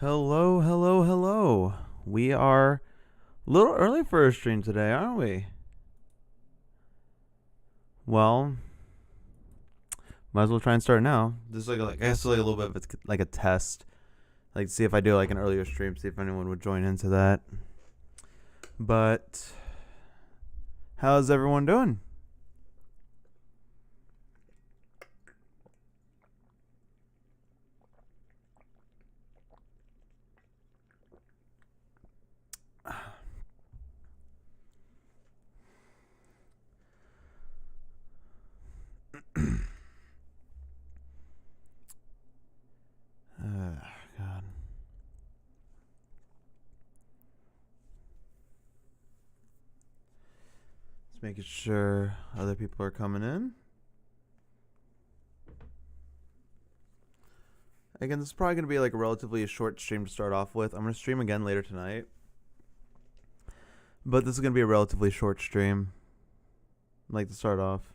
Hello, hello, hello. We are a little early for a stream today, aren't we? Well, might as well try and start now. This is I guess like a little bit of like a test, like see if I do like an earlier stream, see if anyone would join into that. But how's everyone doing? God. Just making sure other people are coming in. Again, this is probably going to be like a relatively short stream to start off with. I'm going to stream again later tonight. But this is going to be a relatively short stream. I'd like to start off.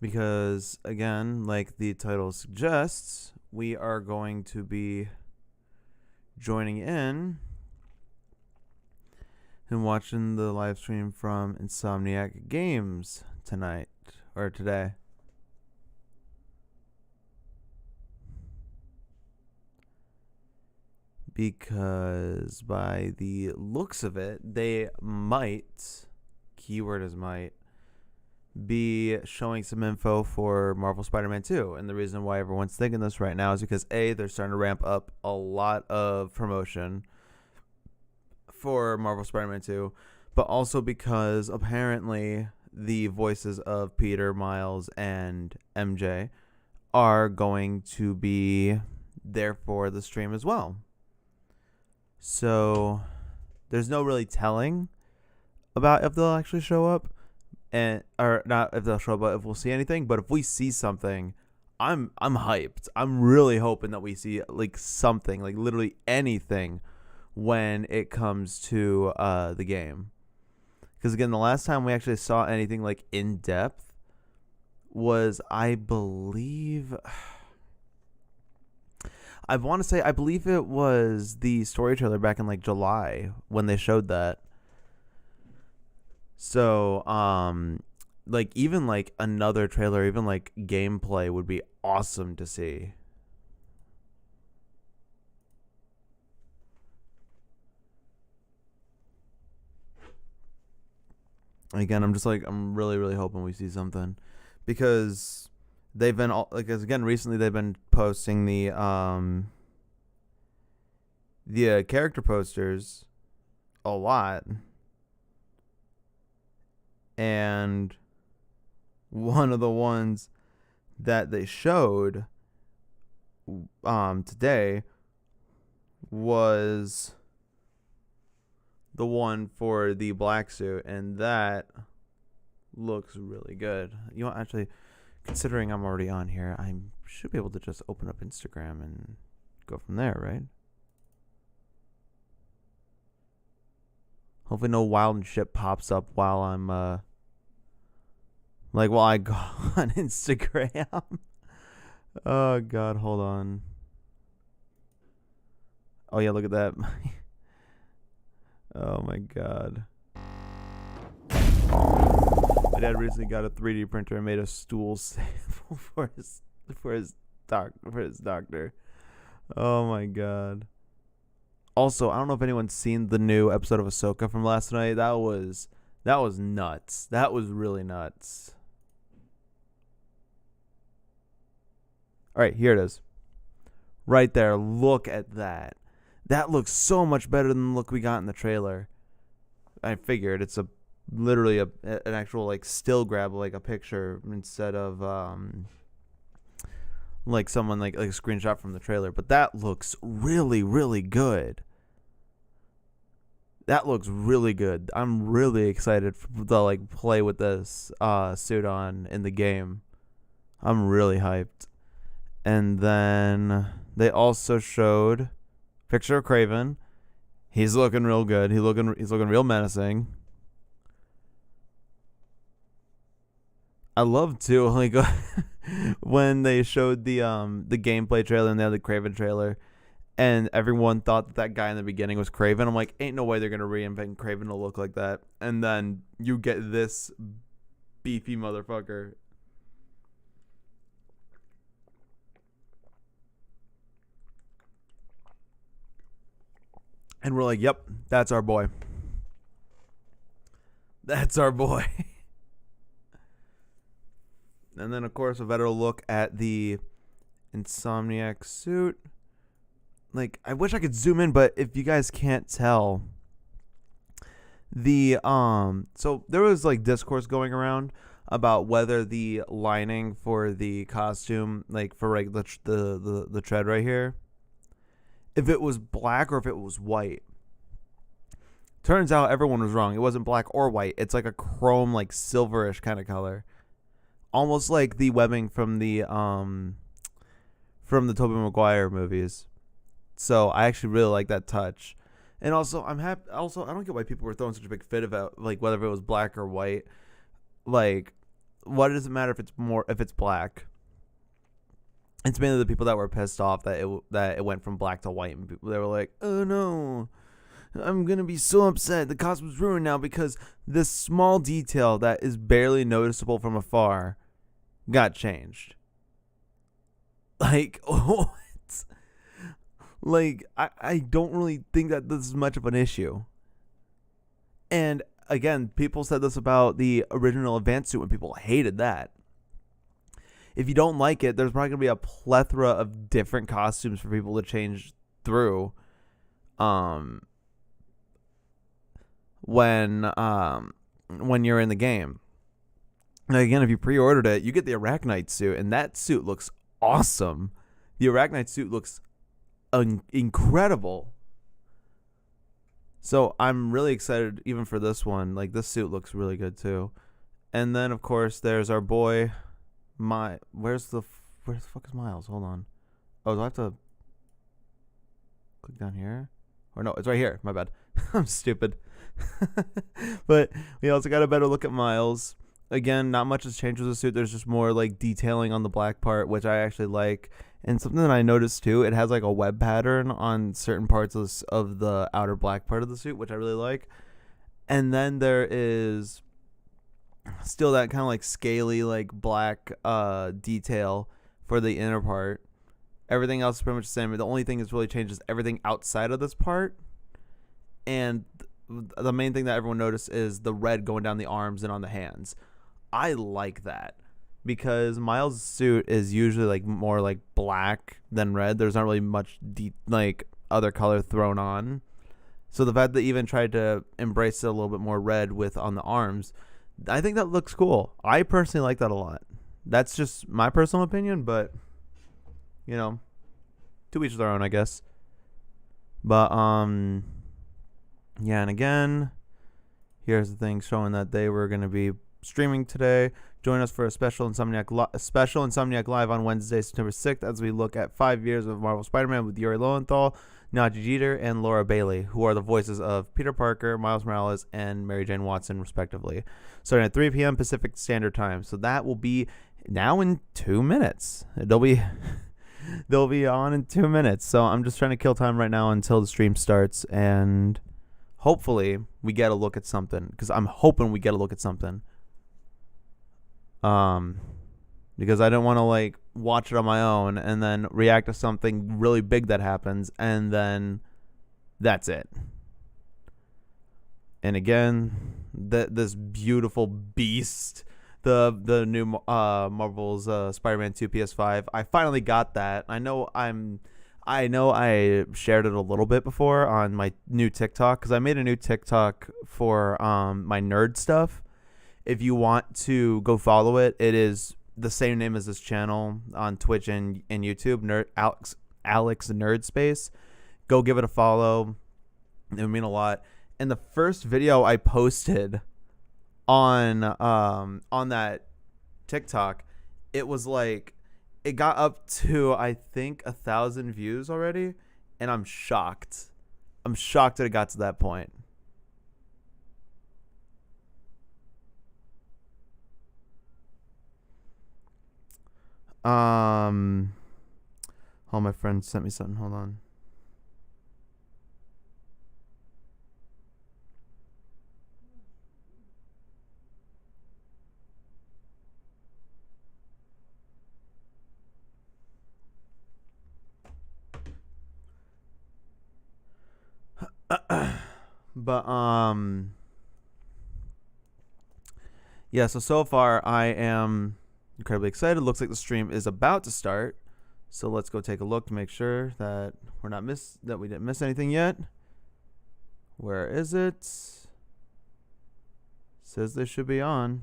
Because, again, like the title suggests, we are going to be joining in and watching the live stream from Insomniac Games tonight, or today. Because by the looks of it, they might, keyword is might, be showing some info for Marvel Spider-Man 2. And the reason why everyone's thinking this right now is because A, they're starting to ramp up a lot of promotion for Marvel Spider-Man 2, but also because apparently the voices of Peter, Miles, and MJ are going to be there for the stream as well. So there's no really telling about if they'll actually show up, and or not if they'll show up, but if we'll see anything. But if we see something, I'm hyped. I'm really hoping that we see like something, like literally anything, when it comes to the game. Because again, the last time we actually saw anything like in depth was, I believe it was the story trailer back in like July when they showed that. So, like even like another trailer, even like gameplay would be awesome to see. Again, I'm really, really hoping we see something, because they've been recently they've been posting the character posters a lot. And one of the ones that they showed today was the one for the black suit, and that looks really good. You know, actually, considering I'm already on here, I should be able to just open up Instagram and go from there, right? Hopefully no wild shit pops up while I'm while I go on Instagram. Oh god, hold on. Oh yeah, look at that. Oh my god. My dad recently got a 3D printer and made a stool sample for his doctor. Oh my god. Also, I don't know if anyone's seen the new episode of Ahsoka from last night. That was nuts. That was really nuts. All right, here it is. Right there. Look at that. That looks so much better than the look we got in the trailer. I figured it's literally an actual like still grab, like a picture, instead of like someone like a screenshot from the trailer. But that looks really, really good. That looks really good. I'm really excited to like play with this suit on in the game. I'm really hyped. And then they also showed a picture of Kraven. He's looking real good. He's looking real menacing. I love to like when they showed the gameplay trailer and they had the Craven trailer, and everyone thought that guy in the beginning was Craven. I'm like, ain't no way they're gonna reinvent Craven to look like that. And then you get this beefy motherfucker. And we're like, yep, that's our boy. That's our boy. And then, of course, a better look at the Insomniac suit. Like, I wish I could zoom in, but if you guys can't tell, so there was like discourse going around about whether the lining for the costume, like for like the tread right here, if it was black or if it was white. Turns out everyone was wrong. It wasn't black or white. It's like a chrome, like silverish kind of color, almost like the webbing from the Tobey Maguire movies. So I actually really like that touch. And also, I'm happy. Also, I don't get why people were throwing such a big fit about like whether it was black or white. Like, what does it matter if it's black? It's mainly the people that were pissed off that it went from black to white, and they were like, "Oh no, I'm gonna be so upset. The costume's ruined now because this small detail that is barely noticeable from afar got changed." Like, what? Like, I don't really think that this is much of an issue. And again, people said this about the original Advanced suit and people hated that. If you don't like it, there's probably going to be a plethora of different costumes for people to change through when you're in the game. Now, again, if you pre-ordered it, you get the Arachnite suit, and that suit looks awesome. The Arachnite suit looks incredible. So I'm really excited even for this one. Like, this suit looks really good too. And then of course there's our boy where the fuck is Miles? Hold on. Oh, do I have to click down here? Or no, it's right here. My bad. I'm stupid. But we also got a better look at Miles. Again, not much has changed with the suit. There's just more like detailing on the black part, which I actually like. And something that I noticed too, it has like a web pattern on certain parts of the outer black part of the suit, which I really like. And then there is still that kind of like scaly, like black detail for the inner part. Everything else is pretty much the same. The only thing that's really changed is everything outside of this part. And the main thing that everyone noticed is the red going down the arms and on the hands. I like that. Because Miles' suit is usually like more like black than red. There's not really much like other color thrown on. So the fact that they even tried to embrace it a little bit more red with on the arms, I think that looks cool. I personally like that a lot. That's just my personal opinion, but you know, to each their own, I guess. But yeah, and again, here's the thing showing that they were going to be streaming today. Join us for a special Insomniac Live on Wednesday, September 6th, as we look at 5 years of Marvel Spider-Man with Yuri Lowenthal, Najee Jeter, and Laura Bailey, who are the voices of Peter Parker, Miles Morales, and Mary Jane Watson, respectively, starting at 3 p.m. Pacific Standard Time. So that will be now in 2 minutes. They'll be on in 2 minutes. So I'm just trying to kill time right now until the stream starts, and hopefully we get a look at something, because I'm hoping we get a look at something. Because I don't want to like watch it on my own and then react to something really big that happens and then that's it. And again, this beautiful beast, the new Marvel's Spider-Man 2 PS5. I finally got that. I know I shared it a little bit before on my new TikTok, because I made a new TikTok for my nerd stuff. If you want to go follow it, it is the same name as this channel on Twitch and YouTube, Alex Nerd Space. Go give it a follow. It would mean a lot. And the first video I posted on that TikTok, it was like, it got up to I think 1,000 views already, and I'm shocked. I'm shocked that it got to that point. Oh, my friend sent me something. Hold on. But yeah, so far I am incredibly excited. Looks like the stream is about to start. So let's go take a look to make sure that we didn't miss anything yet. Where is it? Says they should be on.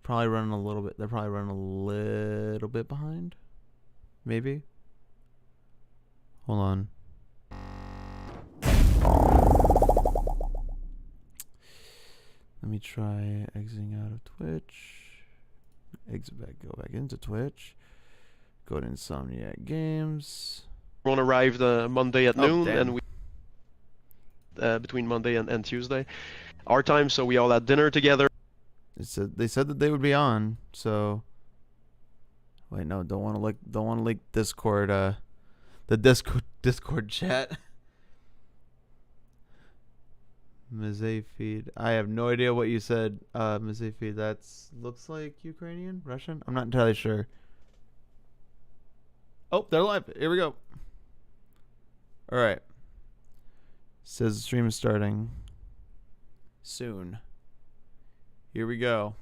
Probably running a little bit. They're probably running a little bit behind. Maybe. Hold on. Let me try exiting out of Twitch. Exit back. Go back into Twitch. Go to Insomniac Games. Everyone arrived Monday at noon, damn. and we between Monday and Tuesday, our time. So we all had dinner together. They said that they would be on. So wait, no, don't want to leak Discord. The Discord chat. Mizay feed. I have no idea what you said. Mizay feed. That's looks like Ukrainian, Russian. I'm not entirely sure. Oh, they're live. Here we go. All right. Says the stream is starting soon. Here we go.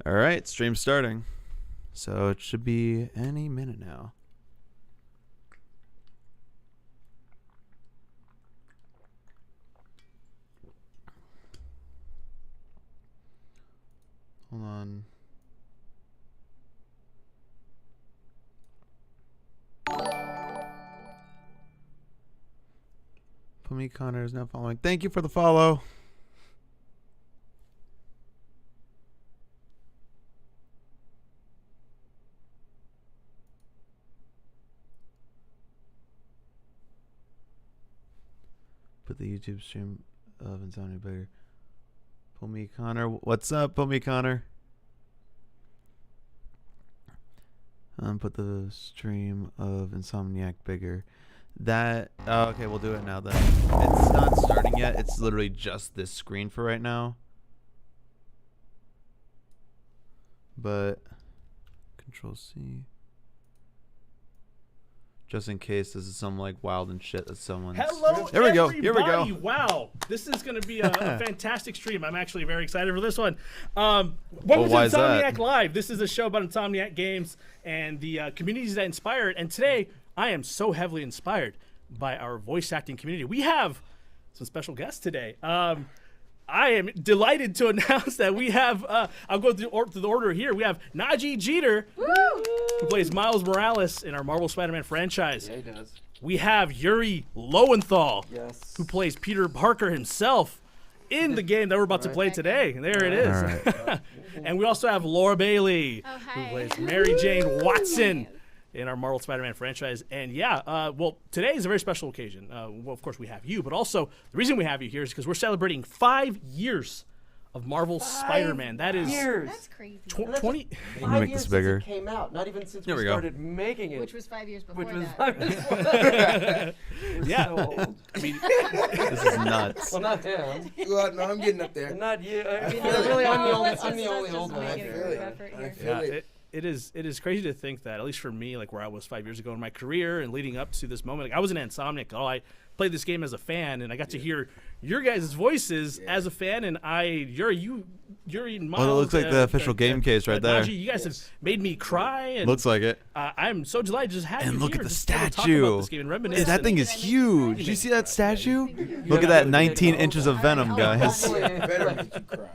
All right, stream starting. So it should be any minute now. Hold on. Pumi Connor is now following. Thank you for the follow. Put the YouTube stream of Insomniac bigger. Pumi Connor, what's up, Pumi Connor? Put the stream of Insomniac bigger. That okay, we'll do it now then. It's not starting yet. It's literally just this screen for right now. But Control C. Just in case this is some like wild and shit that someone's. Hello, there we go. everybody. Here we go. Wow, this is going to be a fantastic stream. I'm actually very excited for this one. Welcome to Insomniac Live. This is a show about Insomniac games and the communities that inspire it. And today, I am so heavily inspired by our voice acting community. We have some special guests today. I am delighted to announce that we have, I'll go through the order here. We have Najee Jeter, who plays Miles Morales in our Marvel Spider-Man franchise. Yeah, he does. We have Yuri Lowenthal, Yes. who plays Peter Parker himself in the game that we're about to play today. There it is. Right. And we also have Laura Bailey, who plays Mary Jane Watson in our Marvel Spider-Man franchise. And yeah, well, today is a very special occasion. Well, of course, we have you, but also the reason we have you here is because we're celebrating 5 years of Marvel Spider-Man. That is That's crazy. 20. You can make this bigger. It came out, not even since There we we go. started making it. Which was 5 years before Which was that. 5 years before that. Yeah. So old. I mean, This is nuts. Well, not him. Well, no, I'm getting up there. Not you. I mean, feel it. really, I'm the No, only, let's I'm the just- only let's old just one. make I it a feel group it. effort I here. feel yeah, it. it is crazy to think that, at least for me, like where I was 5 years ago in my career and leading up to this moment, like I was an Insomniac. I played this game as a fan, and I got to hear your guys' voices as a fan. And Yuri and Miles. Well, it looks like the official game case right there. Najee, you guys have made me cry. And Looks like it. I'm so delighted to just have you And look here at the just to talk statue. about this game and reminisce. That thing and- is huge. Did you see that statue? Look at that 19 inches of venom, guys. Better make you cry.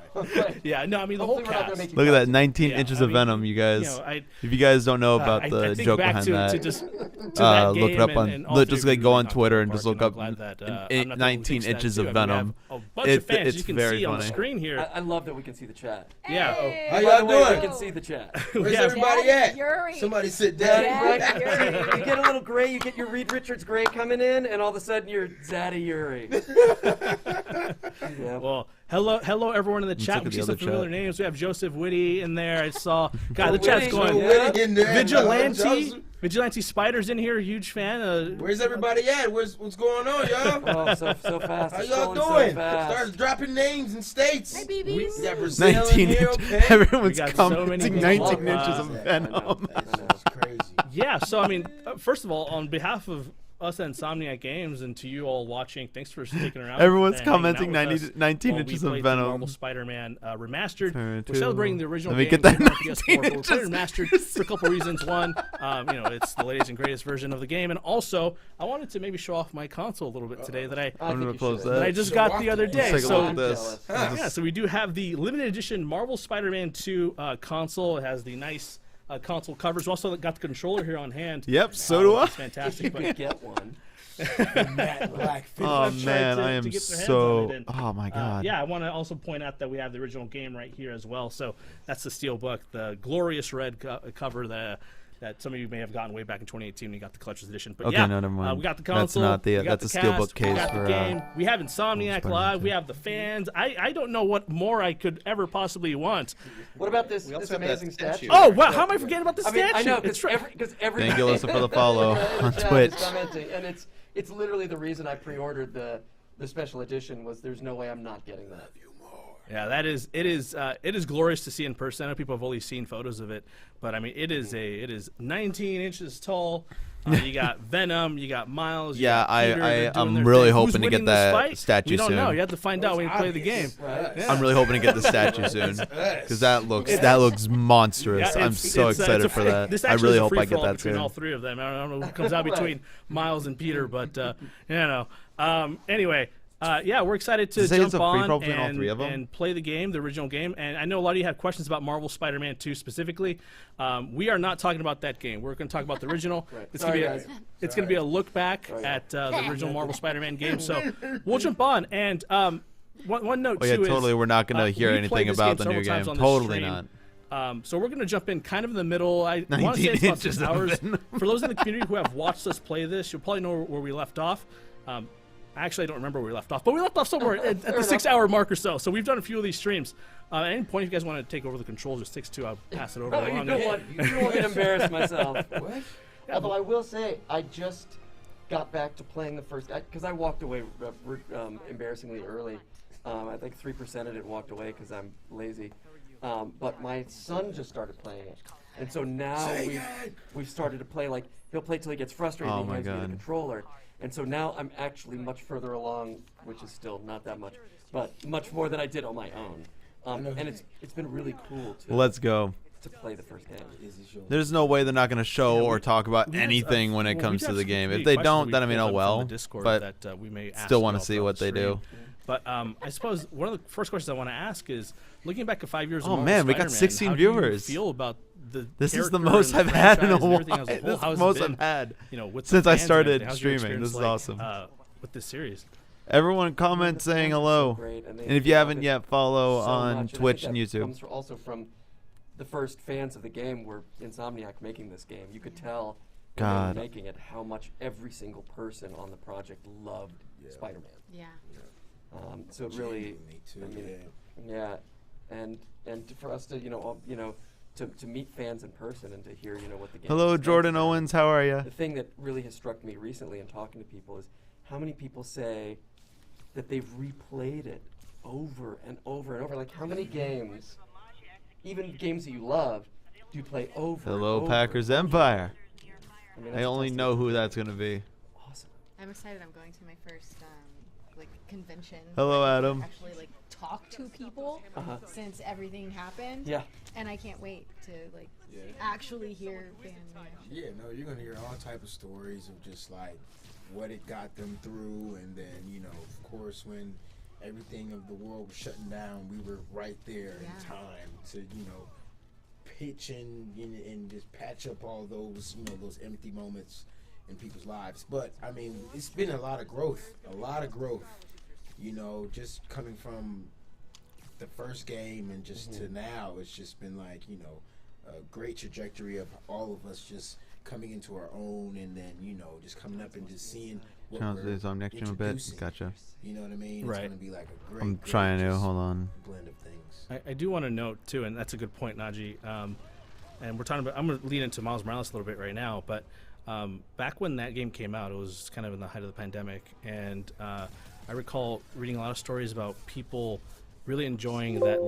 Yeah, no, I mean the whole Hopefully we're not gonna cast. make you Look at cry. that 19 Yeah, inches I of mean, venom, you guys. You know, If you guys don't know about I the think joke back behind to that, just that look it game up on. and all Just three of like you go really on knocked Twitter it and apart, just look I'm up glad that, I'm not the only 19 fix that inches too. of I mean, we venom. have a bunch of fans. It's You can very see on the funny. screen here. I love that we can see see the chat. Yeah. Hey, How by y'all the way, doing? We can see the chat. Where's Yeah. everybody Daddy at? Yuri. Somebody sit Daddy, down. Daddy Yuri. You get a little gray, you get your Reed Richards gray coming in, and all of a sudden you're Zaddy Yuri. Yeah. Well, hello everyone in the chat. look We at see the some other familiar chat. names. We have Joseph Whitty in there. I saw. God, the Witty. chat's So going. Whitty in there. Vigilante. Vigilante Spider's in here. Huge fan. Where's everybody at? What's going on, y'all? Oh, so fast. How It's y'all going doing? So fast. Start dropping names and states. Hi, We babies. got Brazil in 19 here, inches. okay? Everyone's We got so many commenting people. 19 inches of I know. Venom. It's crazy. Yeah. So I mean, first of all, on behalf of us at Insomniac Games and to you all watching, thanks for sticking around. Everyone's and hanging out commenting with us 19 while inches we of played the Venom. Marvel Spider-Man Remastered. Turn We're to- celebrating the original Let me game. get that here on PS4, 19 but we're playing inches. Remastered for a couple reasons. One, it's the latest and greatest version of the game, and also I wanted to maybe show off my console a little bit today that I I I'm think gonna you close should. that I that. just Show got off the other the- day. Let's take a So look at I'm this. jealous. yeah, so we do have the limited edition Marvel Spider-Man 2 console. It has the nice console covers. We also got the controller here on hand. Yep, so do I. It's fantastic. You But could get one. Matte black fit. Oh I've tried man, to- I to am get their hands so. on it, and, Oh my god. yeah, I want to also point out that we have the original game right here as well. So that's the Steelbook, the glorious red cover that some of you may have gotten way back in 2018 when you got the collector's edition. But Okay, yeah, no, never mind. we got the That's console. not the- we got that's the a Steelbook cast, we case got for, the game. We have Insomniac Spider-Man Live. 2. We have the fans. I don't know what more I could ever possibly want. What about this, also this have that amazing statue. statue? Oh wow! How am I forgetting about the I mean, statue? I know It's because every Thank you, Alyssa, for the follow on Twitch. Commenting, and it's literally the reason I pre-ordered the special edition was there's no way I'm not getting that. Yeah, that is it is glorious to see in person. I know people have only seen photos of it, but I mean it is 19 inches tall. You got Venom, you got Miles. You Yeah, got Peter, they're doing I'm their really thing. Who's hoping to get winning this that fight? statue We don't know. soon. You have to find out when you play the game. Right? Yeah. I'm really hoping to get the statue soon because that looks monstrous. Yeah, I'm it's- so it's, excited it's a for free- that. This I actually really is a hope I get free-for-all that between soon. all three of them. I don't know who comes out Right. between Miles and Peter, but anyway. Yeah, we're excited to Does it say it's jump a on free-for-all between all three of them? and play the game, the original game. And I know a lot of you have questions about Marvel Spider-Man 2 specifically. We are not talking about that game. We're going to talk about the original. Right. It's Sorry, going to be guys. it's going to be a look back Sorry. at the original Marvel Spider-Man game. So we'll jump on. And one note Oh yeah, too is totally. We're not gonna hear we played anything this about the several new times game. on this Totally stream. not. So we're going to jump in kind of in the middle. I want to say 19 it's about 6 inches of hours. Venom. For those in the community who have watched us play this, you'll probably know where we left off. Actually, I don't remember where we left off, but we left off somewhere at the 6-hour mark or so. So we've done a few of these streams. At any point, if you guys want to take over the controls, just 6-2, I'll pass it over. Oh, you along. don't want me to embarrass myself. What? Although I will say, I just got back to playing the first because I walked away embarrassingly early. I think 3% of it walked away because I'm lazy. But my son just started playing it, and so now we've started to play. Like he'll play till he gets frustrated. Oh and he my hands me the God. controller, and so now I'm actually much further along, which is still not that much, but much more than I did on my own. And it's been really cool Let's go. to play the first game. There's no way they're not going to show or talk about We have, anything when it well, comes we to got the some game. If community they don't, questions then I we mean, pulled oh in from well. the Discord But that we may ask still you want all to see throughout what the they do. stream. But I suppose one of the first questions I want to ask is, looking back at 5 years of Oh, Marvel man, we got Spider-Man, 16 how do you viewers. feel about the This is the character most and I've the had in a franchise and while. everything as a This whole? is How the has most it been, I've had with the since I fans and started everything? How's your streaming. This experience is like, awesome. With this series. Everyone comment saying hello. Great, And if you haven't yet, follow so on much, Twitch I and think that YouTube. comes also from the first fans of the game were Insomniac making this game. You could tell when they God. were making it how much every single person on the project loved Spider-Man. Yeah. So it really, Me too. I mean, yeah, and for us to to meet fans in person and to hear what the game. Hello, is Jordan about. Owens. How are you? The thing that really has struck me recently in talking to people is how many people say that they've replayed it over and over and over. Like how many games, even games that you love, do you play over? and Hello, over Packers and over? Empire. I mean, I that's only just know who that's going to be. awesome. I'm excited. I'm going to my first convention. Hello, where I Adam. can actually talk to people since everything happened. Yeah. And I can't wait to actually hear fan reaction. Yeah, no, you're gonna hear all type of stories of just like what it got them through, and then of course, when everything of the world was shutting down, we were right there in Yeah. time to pitch and just patch up all those those empty moments in people's lives. But I mean, it's been a lot of growth, just coming from the first game and just to now, it's just been like, you know, a great trajectory of all of us just coming into our own, and then, you know, just coming up and just seeing what we're Zomniac stream a bit. introducing. Gotcha. You know what I mean? Right. It's going to be like a great, I'm great trying to. just Hold on. blend of things. I do want to note too, and that's a good point, Najee. And we're talking about. I'm going to lead into Miles Morales a little bit right now, but back when that game came out, it was kind of in the height of the pandemic, and I recall reading a lot of stories about people really enjoying that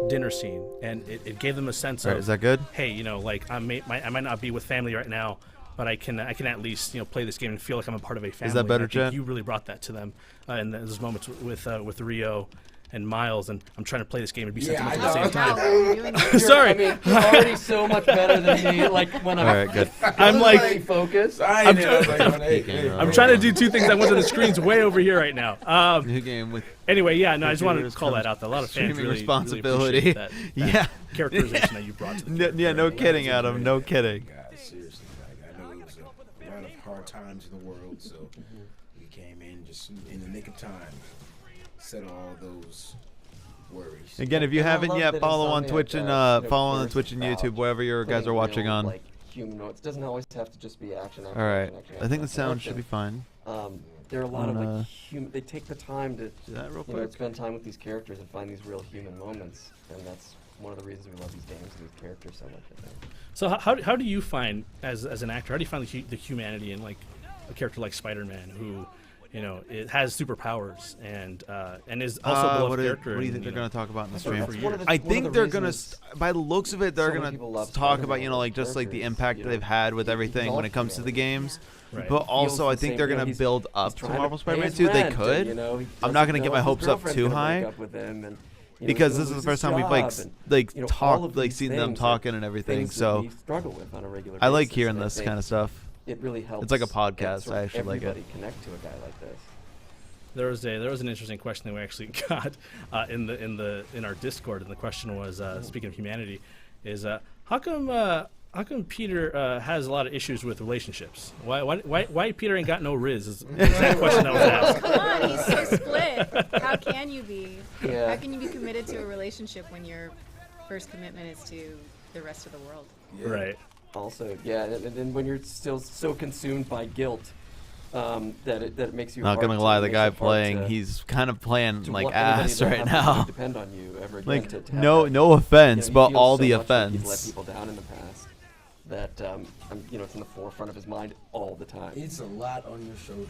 dinner scene, and it gave them a sense of, Is that good? hey, you know, like I might not be with family right now, but I can at least, you know, play this game and feel like I'm a part of a family. that better, And I think Jet? you really brought that to them in those moments with Rio and Miles, and I'm trying to play this game and be sentimental at the same time. How are you doing that? Sorry. I mean, you're already so much better than me. Like when I'm, All right, good. I'm like, focused. I'm trying to do two things at once, and the screen's way over here right now. New game with Anyway, yeah, no, I just wanted Computers to call that comes out. That a lot of fans streaming really responsibility. appreciate that Yeah. characterization that you brought to the game. Yeah, no kidding, Adam. No kidding. God, seriously, like, I know it was a lot of hard times in the world, so we came in just in the nick of time, settle all those worries. Again, if you And I haven't love yet, that follow on Insomniac, Twitch and you know, follow on cares Twitch and about YouTube, wherever you guys putting are watching real, on. Like humanoids. It doesn't always have to just be action. All right. I think the sound should be fine. There are a lot of Wanna- like they take the time to Do that real you know, quick. spend time with these characters and find these real human moments, and that's one of the reasons we love these games and these characters so much. I think. So how do you find as an actor? How do you find the humanity in like a character like Spider-Man, who, you know, it has superpowers and is also a beloved character? What do you think and, they're going to talk about in the That's one stream? of the- I one of think the they're going reasons to, by the looks of it, they're so many going people to love talk about, Spider-Man you know, like just like the characters, impact you know, they've had with he's everything all when it comes to the humanity. games. Right. But Feels also, I the think same, they're you know, going to he's- build up he's to trying Marvel pay Spider-Man his 2. They rent, could. and, you know, he I'm doesn't not going to know get my if his hopes up girlfriend's too gonna break high. up with him, and, you know, Because he'll this is the lose first his time we've like job, and, like you know, all talked, of like these seen them things are talking and everything. things that So we struggle with on a regular I like basis, hearing and I this think kind of stuff. It really helps. It's like a get podcast. sort I of actually like it. everybody connect to a guy like this. There was an interesting question that we actually got in our Discord, and the question was, speaking of humanity, is how come Peter has a lot of issues with relationships? Why Peter ain't got no Riz? Is that question that was asked. Come on, he's so split. How can you be? Yeah. How can you be committed to a relationship when your first commitment is to the rest of the world? Yeah. Right. Also, yeah, and then when you're still so consumed by guilt, that it makes you. Not hard gonna to- lie, the makes guy it hard playing, to- he's kind of playing to like want anybody ass to right have to now. depend on you ever again. Like to have no that, offense, you know, but he all feels the so much like He's let offense. people down in the past. That you know, it's in the forefront of his mind all the time. It's a lot on your shoulders.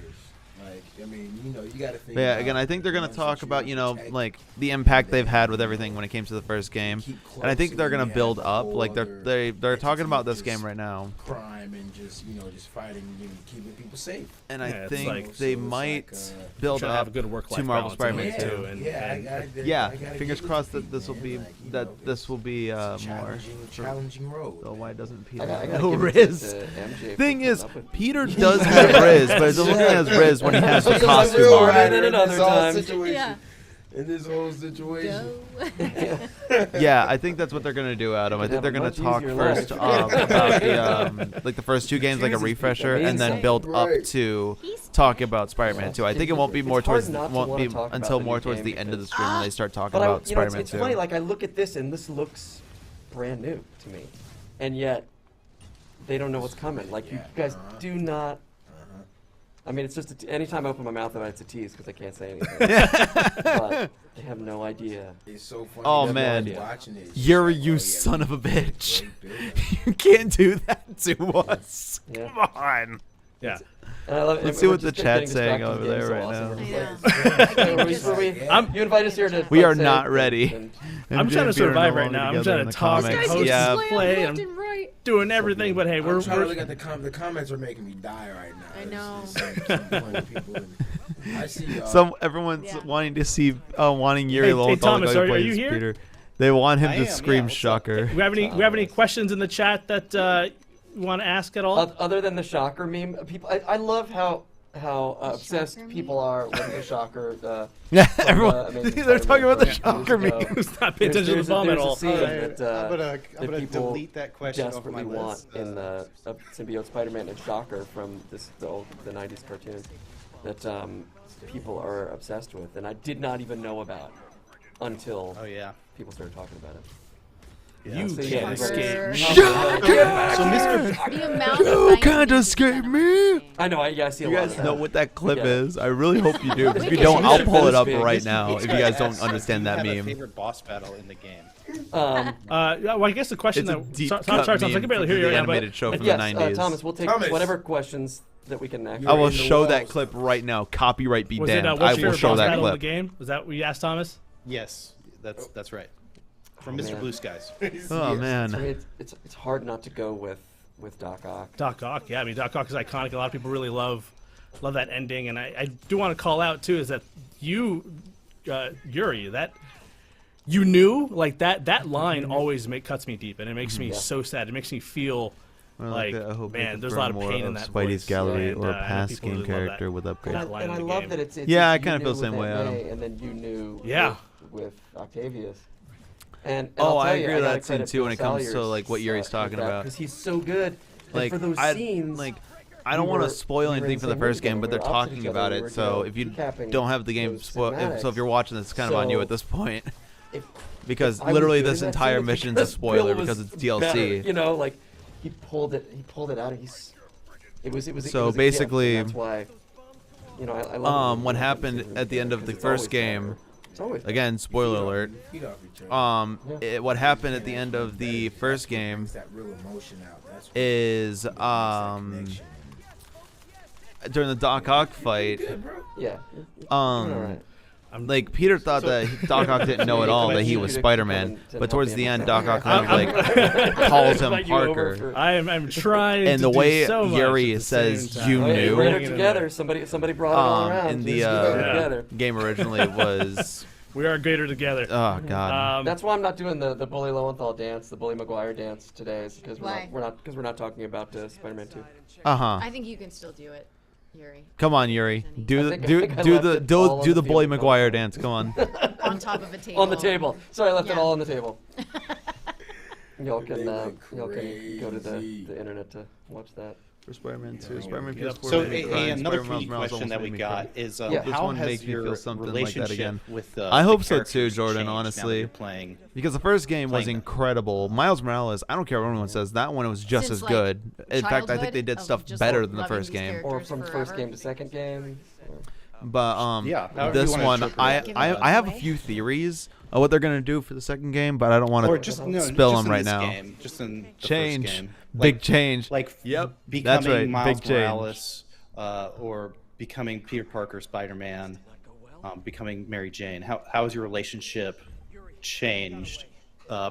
Like, I mean, you know, you got to think. But yeah, about again, I think they're gonna ones talk that you about, you know, protect, like the impact and they've then, had with you everything know, when it came to the first game, keep and I think close, they're and then gonna you build have a up. whole Like other they're talking about this entity game just right now, crime and just, you know, just fighting and keeping people safe. and Yeah, I it's think like- they So it's might like, build Trying to have up a good work-life to Marvel balance in Spider-Man it, 2. too, and Yeah, I gotta fingers get with crossed that feet, this will man. be Like, you that know, this will be it's a more. challenging road. So why doesn't I Peter gotta have no give it Riz? to MJ for Thing putting is, up with Peter me. does have Riz, but it only has Riz when he has the Sometimes costume real on. right in another time. Yeah. In this whole situation. Go. Yeah, I think that's what they're gonna do, Adam. I You'd think have they're a gonna much talk easier first life. about the like the first two games, like a refresher, and then build up Right. to He's talk about Spider-Man 2. I think it won't be It's more hard towards not to won't wanna be talk about until the more new towards game the end of the because- stream when they start talking But about you know, Spider-Man it's 2. funny. Like I look at this and this looks brand new to me, and yet they don't know what's coming. Like you guys do not. I mean, it's just anytime I open my mouth about it, it's a tease because I can't say anything. But they have no idea. It's so funny. Oh, that man. I'm watching it. It's You're just like, you oh, yeah, son of a bitch. great build-up. You can't do that to us. Yeah. Come on. Yeah. And I love it. Let's and see we're what the just chat's getting saying distracted over with there games right so now. awesome. I It's know. like- Just- you invite us here to. We like, are say not it, ready. and- I'm MJ trying and to Peter are survive no right longer now. I'm together trying in to the talk, This comics. guy's host, Yeah. slam play, left and and right. doing everything. But hey, I'm we're trying to look at the comments are making me die right now. I know. Some funny people and I see Everyone's Yeah. wanting to see wanting Yuri Hey, Lowenthal Thomas, to are play you as here? Peter. They want him I to am, scream yeah, what's up? shocker. we have any questions in the chat that you want to ask at all? Other than the shocker meme, people, I love how obsessed shocker people are with the shocker. Yeah, from, everyone. Amazing They're talking about the Spider-Man shocker years ago. meme. Who's not paying attention to There's the bomb at a all? scene Alright, that, I'm gonna that people delete that question off desperately my want list. in the symbiote Spider-Man and Shocker from the 90s cartoon that people are obsessed with, and I did not even know about. until Oh yeah. people started talking about it. You So, can't yeah, escape. everybody- So Mr. The amount of fighting can't scenes escape in me. that game. I know. I see a You lot guys of that. know what that clip Yeah. is? I really hope you do. If you We don't, can- I'll pull it up It's big. right now. If you guys don't understand that Do you have a meme. favorite boss battle in the game? Yeah, well, I guess the question It's a that deep sorry, cut Thomas, I meme can barely from hear you the right now, but animated show from the Yes, 90s. Thomas, we'll take Thomas. whatever questions that we can actually. I will in the show that walls. clip right now. Copyright be was it damned. what's I your will favorite show boss that battle in the clip. game? Was that what you asked Thomas? Yes, that's right. From Oh, Mr. man. Blue Skies. Oh I man. mean, it's hard not to go with Doc Ock. Doc Ock, yeah. I mean, Doc Ock is iconic. A lot of people really love that ending, and I do want to call out too is that you, Yuri, that you knew like that line always cuts me deep, and it makes me so sad. It makes me feel like I hope they man, there's a lot of confirm pain more in of that Spidey's voice, gallery and, or a I know past people game really love character with that upgrades. line And in I the love game. that it's Yeah, I you kinda knew feel the same with way, Aunt Adam. May, and then you knew Yeah. with Octavius. And Oh, I'll I tell you, agree with gotta that scene credit too when it Bill comes to Salyers, like what Yuri's talking about. because he's so good. And Like for those I scenes, like I don't we want to were- spoil we were in anything the from the same first room game, but together. they're We were opposite talking each about other. it. We So were, if you recapping don't have the game, those so if cinematics. you're watching this, it's kind of on you So, at this point, if- because I was literally doing this that entire scene mission's a because spoiler Bill because was it's DLC. better, you know, like he pulled it out. It was So it was a gift, basically, and that's why. You know, I love it when what you happened things at the end of because the it's first always game, better. It's always better. again, spoiler alert. Feed off each other. What happened at the end of the first game Brings that real emotion out. That's what is makes that connection. during the Doc Ock fight, Yeah. You're all right. like Peter thought that Doc Ock didn't know at all that he was Spider-Man, but towards the end, Doc Ock kind of like calls him Invite you over Parker. for- I'm trying. And to the do way so much Yuri at the says same time. you Oh, yeah, knew. we're in Bringing it it together. Somebody brought it all around. In the Let's do it together. game originally was We are greater together. oh god. That's why I'm not doing the Bully Lowenthal dance, the Bully Maguire dance today, is because Why? we're not talking about Spider-Man 2. I think you can still do it, Yuri. Come on, Yuri. Do I the think- I do think I do left the it all do on do the the Bully field. Maguire dance. Come on. On top of a table. On the table. Sorry, I left it Yeah. all on the table. Y'all They can went go to crazy. the internet to watch that. For Spider-Man 2, Spider-Man Yep. PS4. So made me cry, another and Spider-Man tricky Miles question that we almost made me cry. got is Yeah. This how one has makes me feel your something like that relationship again. with I the hope so too, characters Jordan, changed now that honestly. you're playing? Because the first game was Playing them. incredible. Miles Morales, I don't care what anyone says, that one was just Since, as like, good. In fact, I think they childhood did of stuff just better than the loving first these game. characters. Or from Forever. first game to second game. But Yeah, however this you wanna one, interpret I, it. Give I it I have a away. few theories of what they're gonna do for the second game, but I don't want Or to just no, spill just them in right this now. Game, just in the Change, first game. big change. Like Yep, becoming that's right, Miles big change. Morales, or becoming Peter Parker, Spider-Man, becoming Mary Jane. How has your relationship changed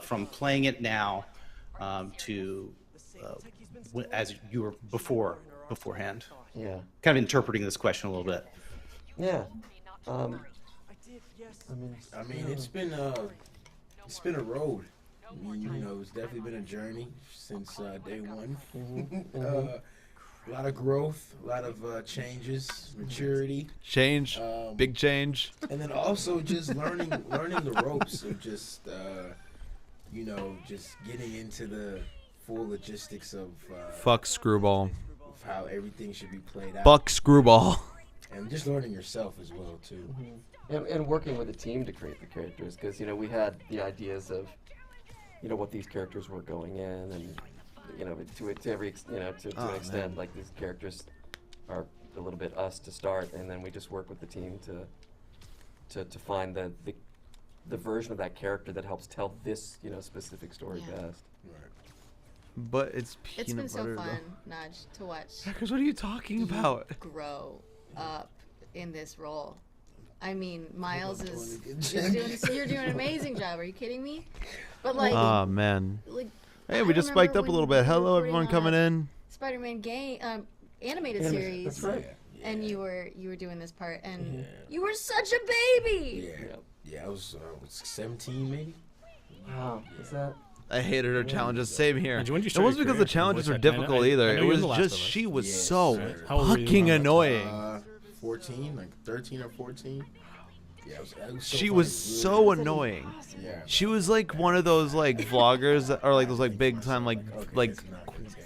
from playing it now to as you were beforehand? Yeah. Kind of interpreting this question a little bit. Yeah. I mean, it's been a road. I mean, you know, it's definitely been a journey since day one. A lot of growth, a lot of changes, maturity, Change, big change. and then also just learning the ropes of just you know, just getting into the full logistics of Fuck Screwball. of how everything should be played out, Fuck Screwball. and just learning yourself as well too. And working with a team to create the characters, because you know we had the ideas of, you know, what these characters were going in, and you know to every to an extent, like these characters are a little bit us to start, and then we just work with the team to find the version of that character that helps tell this specific story Yeah. best. But it's peanut It's been so butter. fun, Nudge, to watch Because what are you talking about? grow up in this role. I mean, Miles is doing you're doing an amazing job. Are you kidding me? But like, Oh man. like Hey, I we just remember spiked up a when little we bit. were Hello, recording everyone coming in. Spider-Man game animated That's series, right. and you were doing this part, and Yeah. you were such a baby. Yeah, I was 17 maybe. Wow, is that? I hated her challenges. Same here. And when did you It start wasn't your because the career? challenges were Voice acting? difficult I either. know It you were was in The Last just of Us. she was Yes, so right. How old were you fucking when that? annoying. 14, like 13 or 14. Yeah, it was so She funny. was Really. so annoying. Yeah. She was like one of those like vloggers that are like those like big time like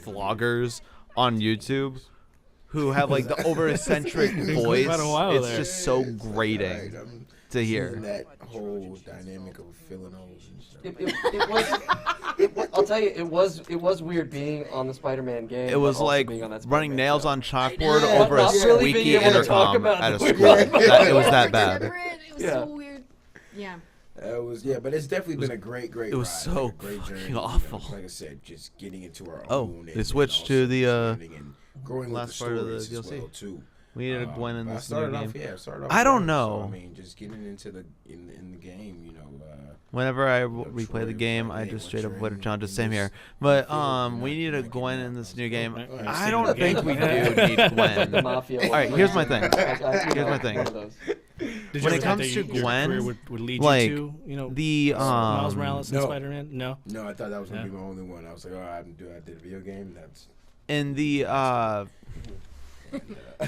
vloggers on YouTube who have like the over eccentric voice. Quite a while It's there. just so grating Right, to to hear. Seeing that whole dynamic of filling holes and stuff. I'll tell you, it was weird being on the Spider-Man game. It was but also like being on that running Spider-Man nails show. on chalkboard Yeah, over a not really being squeaky able to talk intercom about at a it. school. It was that bad. It was Yeah. so weird. Yeah. But it's definitely been a great it was ride, so like a great journey, fucking awful. Like I said, just getting into our Oh, own. they and switched also to the, expanding and growing last with the part of the stories as DLC. well, too. We needed a Gwen in But I this new started game. off, yeah, started off I don't young, know. So, I mean, just getting into in the game, you know. Whenever I know, replay Troy the was game, like, I hey, just what's straight up your avoided name? challenges. And Same this- here. But and we that- need a like, Gwen you in know, this new game. Right. I Same don't game. think we do Yeah. need The Gwen. Mafia. All right, here's my thing. Here's my thing. Did When you it ever comes think to that your Gwen, career would lead like, you to, the Miles Morales and No. Spider-Man? No. No, I thought that was gonna Yeah. be my only one. I was like, oh, I did a video game. That's in the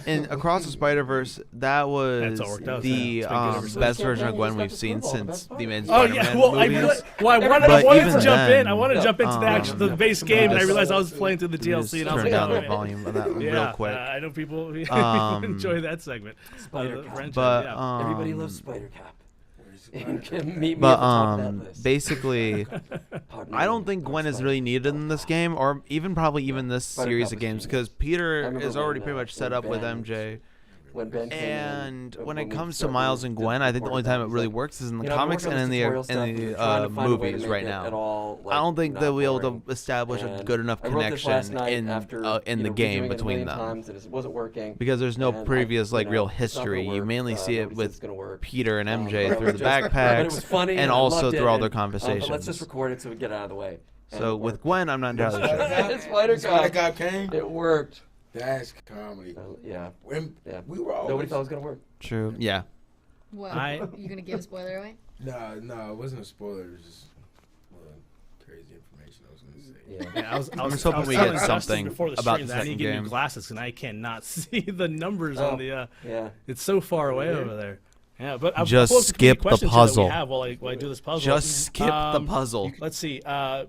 in Across the Spider-Verse, that was That's all worked out, the yeah. It's been good ever since. best Yeah, version of he's Gwen got we've the seen screwball, the since best the part. Amazing Oh Spider-Man yeah, well I movies. wanted But to even jump in. then, I wanted to jump into the base game, and I just- realized I was playing through the Just DLC, and I was turn like, down oh, the wait. volume of that Yeah, real quick. I know people Um, enjoy that segment. Spider The Cop. franchise, But yeah. Everybody loves Spider Cop. Meet me at the but top of that list. basically, Pardon I me, don't think Lord Gwen is Spider. really needed in this game, or even probably even this Spider-Cop series of was games, genius. because I Peter remember is already when, pretty much set when up with Ben- MJ. When Ben came in, And when it we comes to started Miles and doing Gwen, I think the only recording time it that, really he's like, works is in the you know, I've been comics working and on in this tutorial stuff, and the we're trying to find a way to movies make right it now. at all, I don't think not they'll be able boring. to establish a And good enough I wrote this last connection night in after, in you the know, game redoing it a between million them. times, and it wasn't working. Because there's no And previous you like know, real it's not gonna history. You work. mainly see it Nobody says it's with gonna work. Peter and MJ But through the but it was backpacks funny, and I also loved it, through all their and, conversations. but let's just record it so we get it out of the way. And So it with worked. Gwen, I'm not entirely sure. Spider Spider Cop. Cop came. It worked. That's comedy. Yeah. When Yeah. we were always, Nobody thought it was gonna work. True. Yeah. What? I- You gonna give a spoiler away? No, it wasn't a spoiler. It was just crazy information I was gonna say. Yeah. Yeah, I was just hoping we telling get Justin something before the about stream the that I need to second get new game. glasses, and I cannot see the numbers Oh. on the. Yeah. It's so far away over there. Yeah, but I'll Just pull up the skip the questions here that puzzle. we have while I do this puzzle. Just skip the puzzle. Let's see.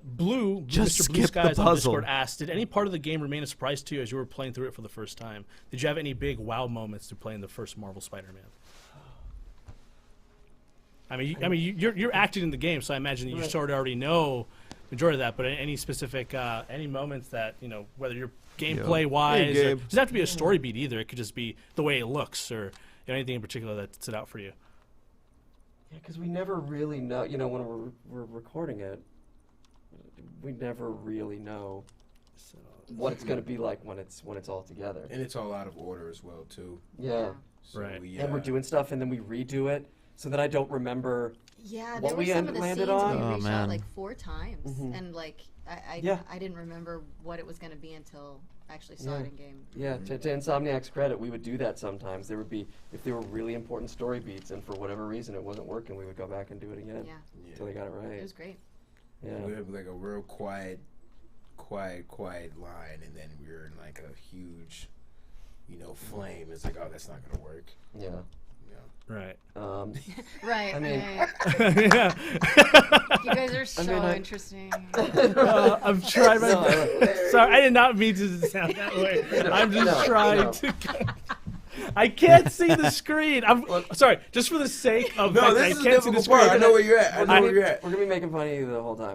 Blue, Just Mr. Blue skip the Skies on puzzle. Discord asked, did any part of the game remain a surprise to you as you were playing through it for the first time? Did you have any big wow moments to playing the first Marvel Spider-Man? You're acting in the game, so I imagine that you Right. sort of already know majority of that. But any specific, any moments that whether you're gameplay wise, Hey, or, Gabe. it doesn't have to be a story beat either. It could just be the way it looks, or anything in particular that stood out for you. Yeah, because we never really know. You know, when we're recording it, we never really know what it's gonna be like when it's all together. And it's all out of order as well too. Yeah. So Right. We, And we're doing stuff, and then we redo it, so that I don't remember. Yeah, What there were we some of the landed scenes where on? we Oh, reshot man. like 4 times, Mhm. and like I Yeah. I didn't remember what it was gonna be until I actually saw Yeah. it in game. Yeah, to Insomniac's credit, we would do that sometimes. There would be, if there were really important story beats, and for whatever reason it wasn't working, we would go back and do it again Yeah, until they got it it right. was great. Yeah. We have like a real quiet line, and then we're in like a huge, flame. It's like, oh, that's not gonna work. Yeah. Right. Right. I mean- Yeah. you guys are so I- interesting. I'm trying my No, best. Sorry, I did not mean to sound that way. I'm just No, trying no. to. I can't see the screen. I'm sorry, just for the sake of No, fact that this is I the can't see the difficult screen. part. I know where you're at. I know I- where you're at. We're gonna be making fun of you the whole time.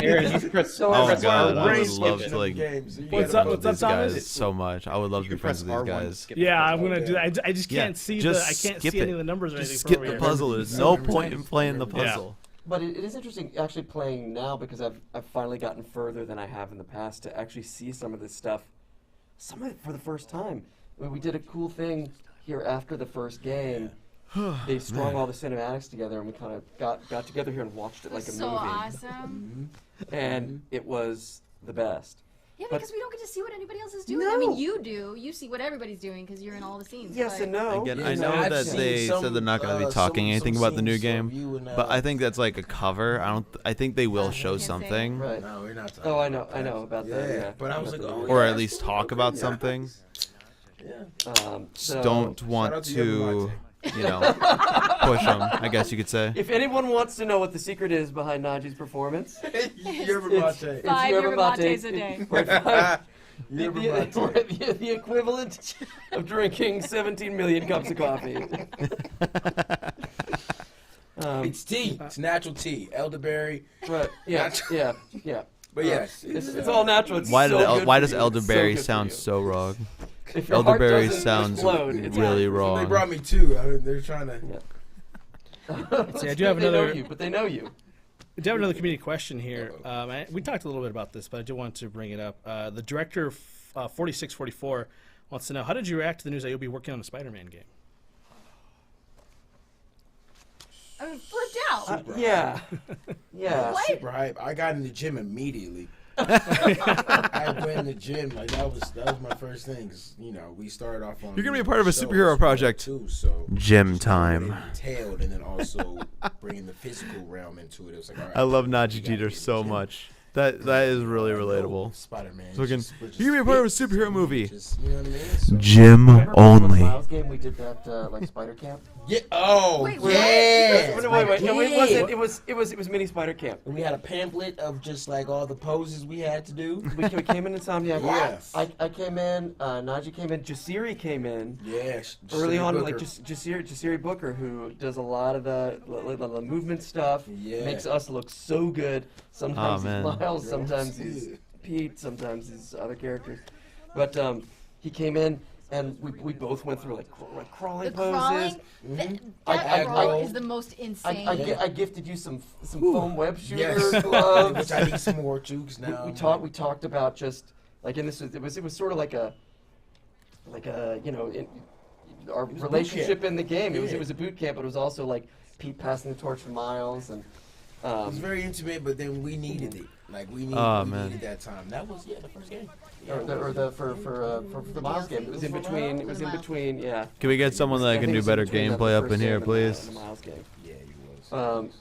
Aaron, you press. So Oh that's why god, we're I would brain love skipping to like Games. What's get up- to know what's up, these Thomas? guys so much. I would love to You be can friends press with these R1 to guys. skip Yeah, the I'm puzzle. gonna do that. I just Yeah, can't see just I can't skip see any it. of the numbers or Just anything. skip for the you. puzzle. There's no Yeah. point in playing the Yeah. puzzle. But it is interesting actually playing now, because I've finally gotten further than I have in the past to actually see some of this stuff, some of it for the first time. I mean, we did a cool thing here after the first game. They strung all the cinematics together, and we kind of got together here and watched it like a so movie. awesome. And it was the best. Yeah, But- because we don't get to see what anybody else is doing. No. I mean, you do. You see what everybody's doing because you're in all the scenes. Yes but and no. Again, Yeah, I know I've that seen they some, said they're not going to be talking some anything about the new scenes of game, you and, but I think that's like a cover. I think they will show Can't say. something, Right. No, we're not talking Oh, I about know that. about that. Yeah. But I was like, oh, or yeah, at least that's talk cool. about Yeah. something. Yeah. So Don't Shout want out to to, Yerba push them. I guess you could say. if anyone wants to know what the secret is behind Najee's performance, Yerba it's- mate. it's 5 yerba yerba mate. mates a day. Right, The equivalent of drinking 17 million cups of coffee. It's tea. It's natural tea. Elderberry. Right. Yeah. Yeah. But yes, it's all natural. It's Why so good why for does you. elderberry It's so sound good for so wrong? you. If your heart Elderberry doesn't sounds explode, it's really not- wrong. They brought me two. I mean, they're trying to. See, I do have They know another. you, but they know you. I do have another community question here. We talked a little bit about this, but I do want to bring it up. The director of 4644 wants to know, how did you react to the news that you'll be working on a Spider-Man game? I was flipped out. Yeah. Yeah. What? Super hype. I got in the gym immediately. I went in the gym like that was my first thing. 'Cause, we started off on. You're gonna be a part of a shows superhero project. too. So Gym just knowing time. what it entailed, and then also bringing the physical realm into it. It was like, all right, I love we Najee gotta get Jeter in the so gym. much. That is really relatable. Spider-Man. So again, we're you can be a part of a superhero movie. Just, you know what I mean? So, Gym Remember when on the only. Miles game we did that like spider camp? yeah. Oh, Wait, what? yeah. Wait. No, it Yeah. wasn't. It was mini spider camp. And we had a pamphlet of just like all the poses we had to do. We came in Insomniac. Yeah. I came in. Najee came in. Jasiri came in. Yeah. Early on, Booker. like Jasiri Booker, who does a lot of the movement stuff, Yeah. makes us look so good. Sometimes Oh, he's man. Miles, sometimes he's Pete, sometimes he's other characters. But he came in, and we both went through like crawling The poses. crawling, that I- crawl I- is the most insane. I gifted you some foam web shooter Yes. gloves. Which I need some more too, 'cause now We talked about just like, and it was sort of like a our was a boot relationship camp. in the game. It Yeah. was a boot camp, but it was also like Pete passing the torch for Miles, and It was very intimate, but then we needed it. Like we needed, Oh, we man. needed that time. That was the first game. for the Miles game. It was in between. It was in between. Yeah. Can we get someone that I can think do it was in better between the gameplay up first in here, game and the please? Miles game. Yeah, he was.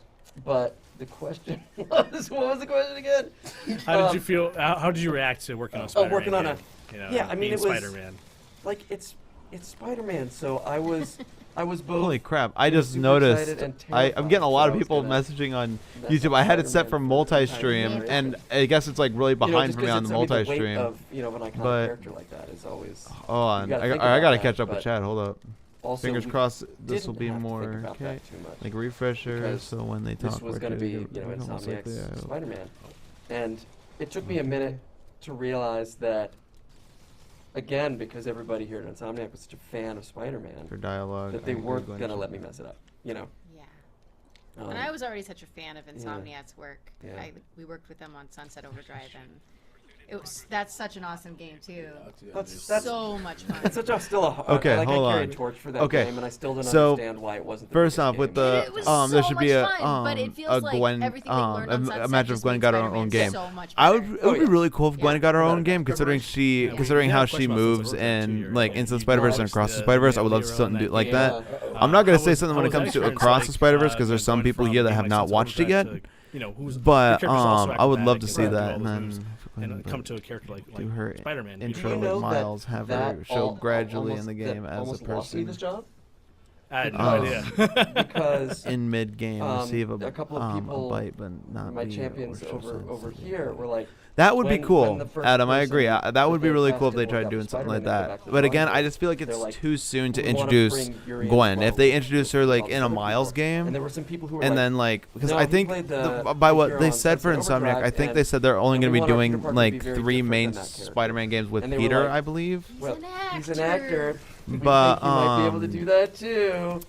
But the question was, what was the question again? How did you feel? How did you react to working on Spider-Man? working on game? yeah, I mean, being it was- Spider-Man. Like it's Spider-Man, so I was both. Holy crap! I was just super noticed. excited and I'm getting a lot of terrified, people so I was messaging on That's YouTube. I had it set Spider-Man for for multi-stream, the and I guess it's like really behind just for me 'cause on the it's- I mean, the weight multi-stream. of, of an iconic But- character like that is always. Hold on, gotta think I about gotta that, catch up with but Chad. Hold up. Also, Fingers we crossed. This will didn't be have to think more about okay. that too much. Like refresher, because so when they talk, This was we're going to be, good. Almost like Insomniac's the, Spider-Man, and it took me a minute to realize that. Again, because everybody here at Insomniac was such a fan of Spider-Man, for dialogue. that I they agree weren't with going to Glenn. let me mess it up. You know. Yeah. Um, And I was already such a fan of Insomniac's work. Yeah. We worked with them on Sunset Overdrive, and that's such an awesome game too. That's So much fun. It's such a Okay, like hold I carried on. a torch for that Okay, game, and I still don't so, understand why it wasn't. The First biggest off, with game. the It was there so should much be a fun, but it feels like Gwen everything they learned on Sunset imagine if just Gwen made got her own Spider-Man game. so much I would. better. It would be yeah. really cool if Gwen Yeah. got her own Without a game, doubt. considering she Yeah, considering we how had a she question about moves Sunset Overdrive too, and you're like right. into the You Spider Verse and launched across the the Spider Verse. I would love your to own something that like game. that. Yeah. I'm not gonna How say was- something how when it was comes that to experience across the like, Spider Verse because there's some going people from here that being have like not Sunset watched it yet. Overdrive to, who's But your character's also I would love acrobatic to and see can do that, all and those then moves, and come to a character like do her Spider-Man. intro Do you like know Miles, that have that her show al- gradually almost- in the that game as a almost lost me person. this job I had no Oh. idea. because In mid game, receive a couple of a people, bite, but not my be champions oversensitive. over here were like, That would be when cool, the first Adam. I person agree. That would be that really they cool if they casted tried worked doing out something Spider-Man like and go back that. to the But again, drawing I just feel like They're it's like, too soon to "We wanna introduce bring Yuri Gwen. as If they well." introduce her like All in the a other Miles people. game, and there were some people who were and like, then like because "No, I he think played the by what hero they on said for Sunset Insomniac, Overdrive, I think and they said they're only we going to be want our doing counterpart to be like very 3 different main than that character. Spider-Man games with And they were Peter, like, I believe. well, an he's an actor. actor. We But, think he might be able to do that too.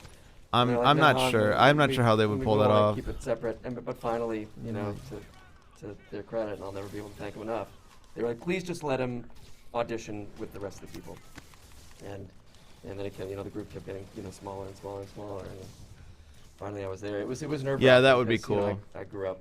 I'm They're like, I'm "No, not sure. I'm not sure how they would we pull that wanna off. Keep it separate, but finally, to their credit, and I'll never be able to thank them enough. They were like, please just let him audition with the rest of the people, and then it kept, the group kept getting smaller and smaller and smaller, and finally I was there. It was nerve-wracking. Yeah, that would be because, cool. I grew up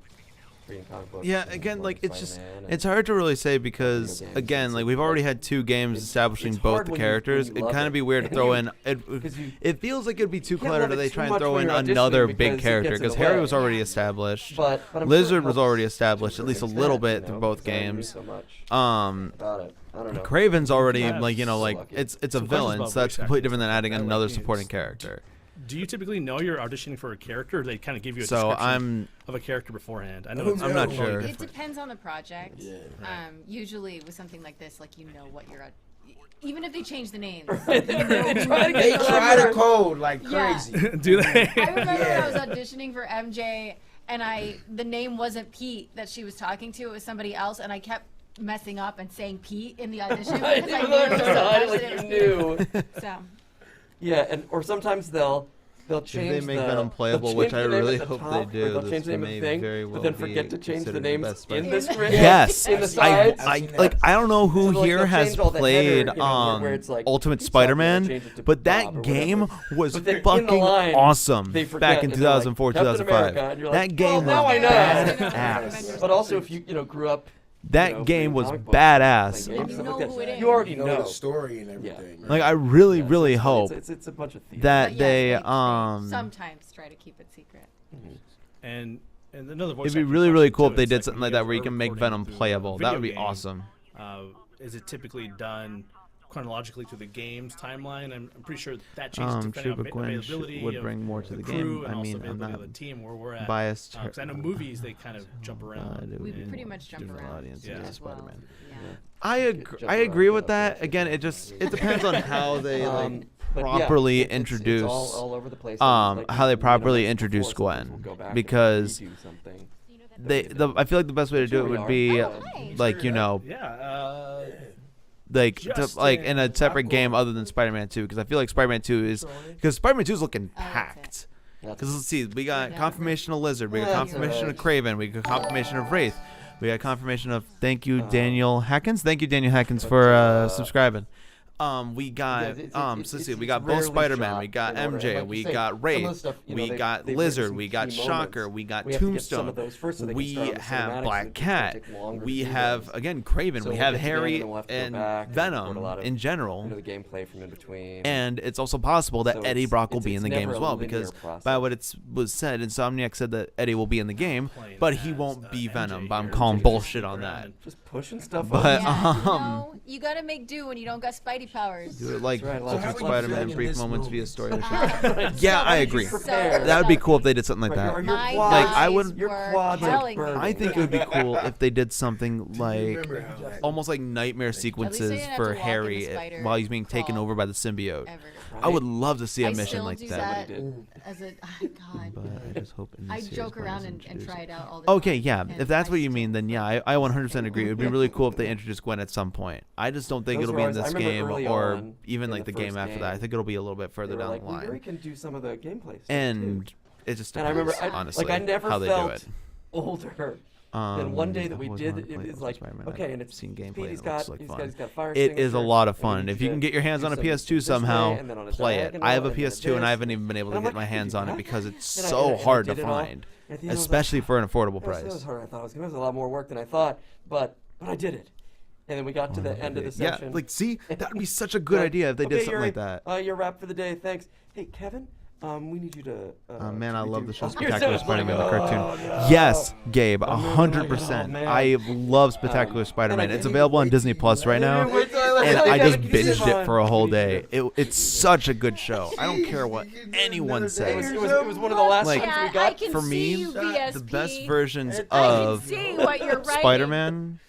reading comic books. Yeah, and again, like loving it's just Spider-Man and- it's hard to really say because games, again, it's like like- we've already had 2 games it's establishing hard both the when you characters. It'd love kind it. of be weird to And throw you- in. because you It feels like it'd be too can't cluttered love if it they too try and much throw when in you're auditioning another because big it character gets in because the Harry way. was already established. but I'm sure Lizard it was helps already to established, at least a certain little extent, bit through both because I knew games. so much Um, about it. I don't know. Craven's already Yeah, like so like lucky. it's a Some questions villain, about so that's voice completely acting different than adding and stuff. another Like, supporting it's- character. Do you typically know you're auditioning for a character, or they kind of give you a So description of a character beforehand? I know it's I'm not totally sure. It different. depends on the project. Yeah. Usually with something like this, like you know what you're at. Even if they change the names. They try to They get try clever. to code like Yeah. crazy. Do they? I remember Yeah. I was auditioning for MJ, and the name wasn't Pete that she was talking to. It was somebody else, and I kept messing up and saying Pete in the audition Right, because I even knew though it was it so sounded much like that it was you Pete. knew. So Yeah, or sometimes they'll change they make the, Venom playable, they'll which change I the name really at the hope top, they or do. They'll This change the name of may the thing, very but well then be forget to change the considered the names best in Spider-Man. the script. Yes, in the I- sides. I've seen like that. I don't know who So, like, here they'll has change all the played header, you know, where it's like, Ultimate he's talking, they'll Spider-Man, change it to but Bob that or game whatever. was But then in the fucking line, awesome they forget, back in and they're like, 2004, Captain 2005. America, and you're like, That game well, now was I know. badass. But also, if you grew up, That you know, game reading was comic books, badass. playing games, You stuff know like who that, it is. you already You know know. the story and everything. Like I really, Yeah, really so hope it's a bunch of theater. that but yeah, they they sometimes try to keep it secret. And another voice. It'd be acting really, really question, cool too, if they it's did like something when like that guys where you are can make recording Venom through a playable. That video would be game, awesome. Is it typically done chronologically through the game's timeline? I'm pretty sure that changes depending on Chuba Quinch availability would of bring more to the crew game. and I also mean, I'm availability not of the team where we're at. biased. Because I know movies they kind of jump around. We and pretty much jump general around audience Yeah. as well. Spider-Man. Yeah. Jump I around, agree with yeah, that. yeah. Again, it depends on how they But yeah, properly it's introduce all over the place. how they you properly mentioned introduce before, sometimes Gwen, we'll go back and because redo something. I feel like the best way to do it would be Oh, nice. like Yeah. like Justin, in a separate game other than Spider-Man 2, because I feel like Spider-Man 2 is Spider-Man 2 is looking that's it. packed. That's- Because let's see, we got Yeah. confirmation of Lizard, we got That's confirmation right. of Kraven, we got confirmation of Wraith, we got confirmation of thank you Daniel Hackins, for subscribing. We got Yeah, it's- so let's see, we got both rarely Spider-Man, shot we got in order. MJ, Like you we say, got some of the Wraith, stuff, you know, we they've got written Lizard, some we got key Shocker, moments. we got We have to get some Tombstone, of those first so they can we start on the have cinematics, Black and it's gonna Cat, take longer to we do have those. again Kraven, So we we'll have get to the end Harry and then we'll have to go and back and record a Venom lot of, in general. the gameplay from in between. And it's also possible that So Eddie it's- Brock will it's- be in it's the game never as a well, linear because process. by what was said, Insomniac said that Eddie will be in the game, Playing but he as, won't be MJ Venom. But I'm here, calling just bullshit sneak on around that. and- Just pushing stuff But, up. No, you gotta make do when you don't got Spidey powers. Do it like That's right, Ultimate how would you Spider-Man feel in in brief this moments movie? via story. to show. Ah, Yeah, I How agree. did you prepare? That would be cool if they did something like Right, that. your My quads- Like, I eyes would- your were quads are telling me. burning. I think it would be cool if they did something like remember how that- almost like nightmare sequences didn't have for to walk in Harry the spider while he's being taken crawl over by the symbiote. Ever. I would love to see a I mission still like do that. that as a God. But I just hope in I this series joke when around it's and introduced- try it out all the Okay, time. yeah. and If that's I what you still mean, then yeah, I 100% agree. It would be really cool if they introduced Gwen at some point. I just don't think Those it'll were be in ours. I this remember game early or on even in like the the game first after that. I game, think it'll be a little bit They further were down like, the we really line. can do some of the gameplay stuff And too. it just And I depends, remember, honestly, like I never how they felt do it. older. Then one day that we I've did, always wanted to play it's Ultimate like, Spider-Man. okay, I've and it's seen Pete, gameplay. he's It got, looks like he's fun. got, he's got fire It is a extinguisher, lot of and we fun. need If you to can get your hands do on a some PS2 this way, somehow, and then on a play it. diagonal, I have a and then PS2 and I this. haven't even been able to And I'm get like, my "How do you hands do on it that?" because it's And I- so and I hard to did it all. find, At the end, I was like, especially for an affordable That was price. harder than I thought it was. It was a lot more work than I thought, but I did it. And then we got to the end of the Yeah, session. like see, that would be such a good Like, idea if they did "Okay, something like Yuri, that. You're wrapped for the day. Thanks. Hey, Kevin, we need you to. Man, I love the show You're Spectacular so Spider-Man, the like, cartoon. "Oh, no." Yes, Gabe, I'm really 100%. like, "Oh, man." I love Spectacular Spider-Man. and I It's didn't available on wait Disney till Plus you- right now, Wait till I- and I I just gotta get binged on. it for a whole day. It's such a good show. I don't care what anyone It was, says. it was one of the last Like, ones we Yeah, I got. can For see me, you, VSP. the best versions I can of see what you're writing. Spider-Man,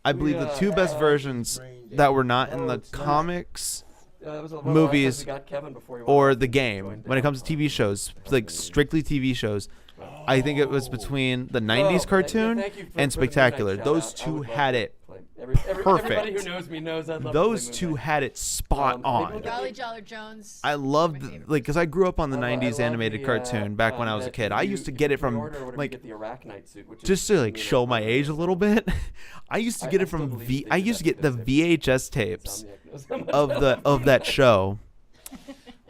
I believe the two best versions that were not in the it's not. comics It was one of the last movies times we got Kevin before he went or off the and game. joined When it down. comes to TV shows, like strictly TV shows, I think it was between the 90s Oh, cartoon thank you for and putting me Spectacular. that Those shout out. I two would love had to it. play. Everybody perfect. who knows me knows I'd love Those to play two Moonlight. had it spot maybe on. we'll get- Jolly Joller Jones. I loved, my favorite. like, because I grew up on the I lo- I 90s love animated the, cartoon back when I was a that kid. I you- used to get it from, pre-order or whatever, you like, get the Arachnite suit, which is, just to, like, you know, show my age a little bit. I used to get it I still from believe they I did used to that get the because VHS tapes Insomniac knows how much of that show. I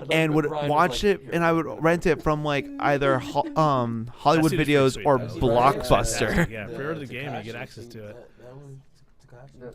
love And when would Brian was watch like, it, "Here, and I would go." rent it from like either Hollywood That seems Videos pretty or sweet, though. Blockbuster. Yeah, pre-order the game and you get access to it. That one, Takashi.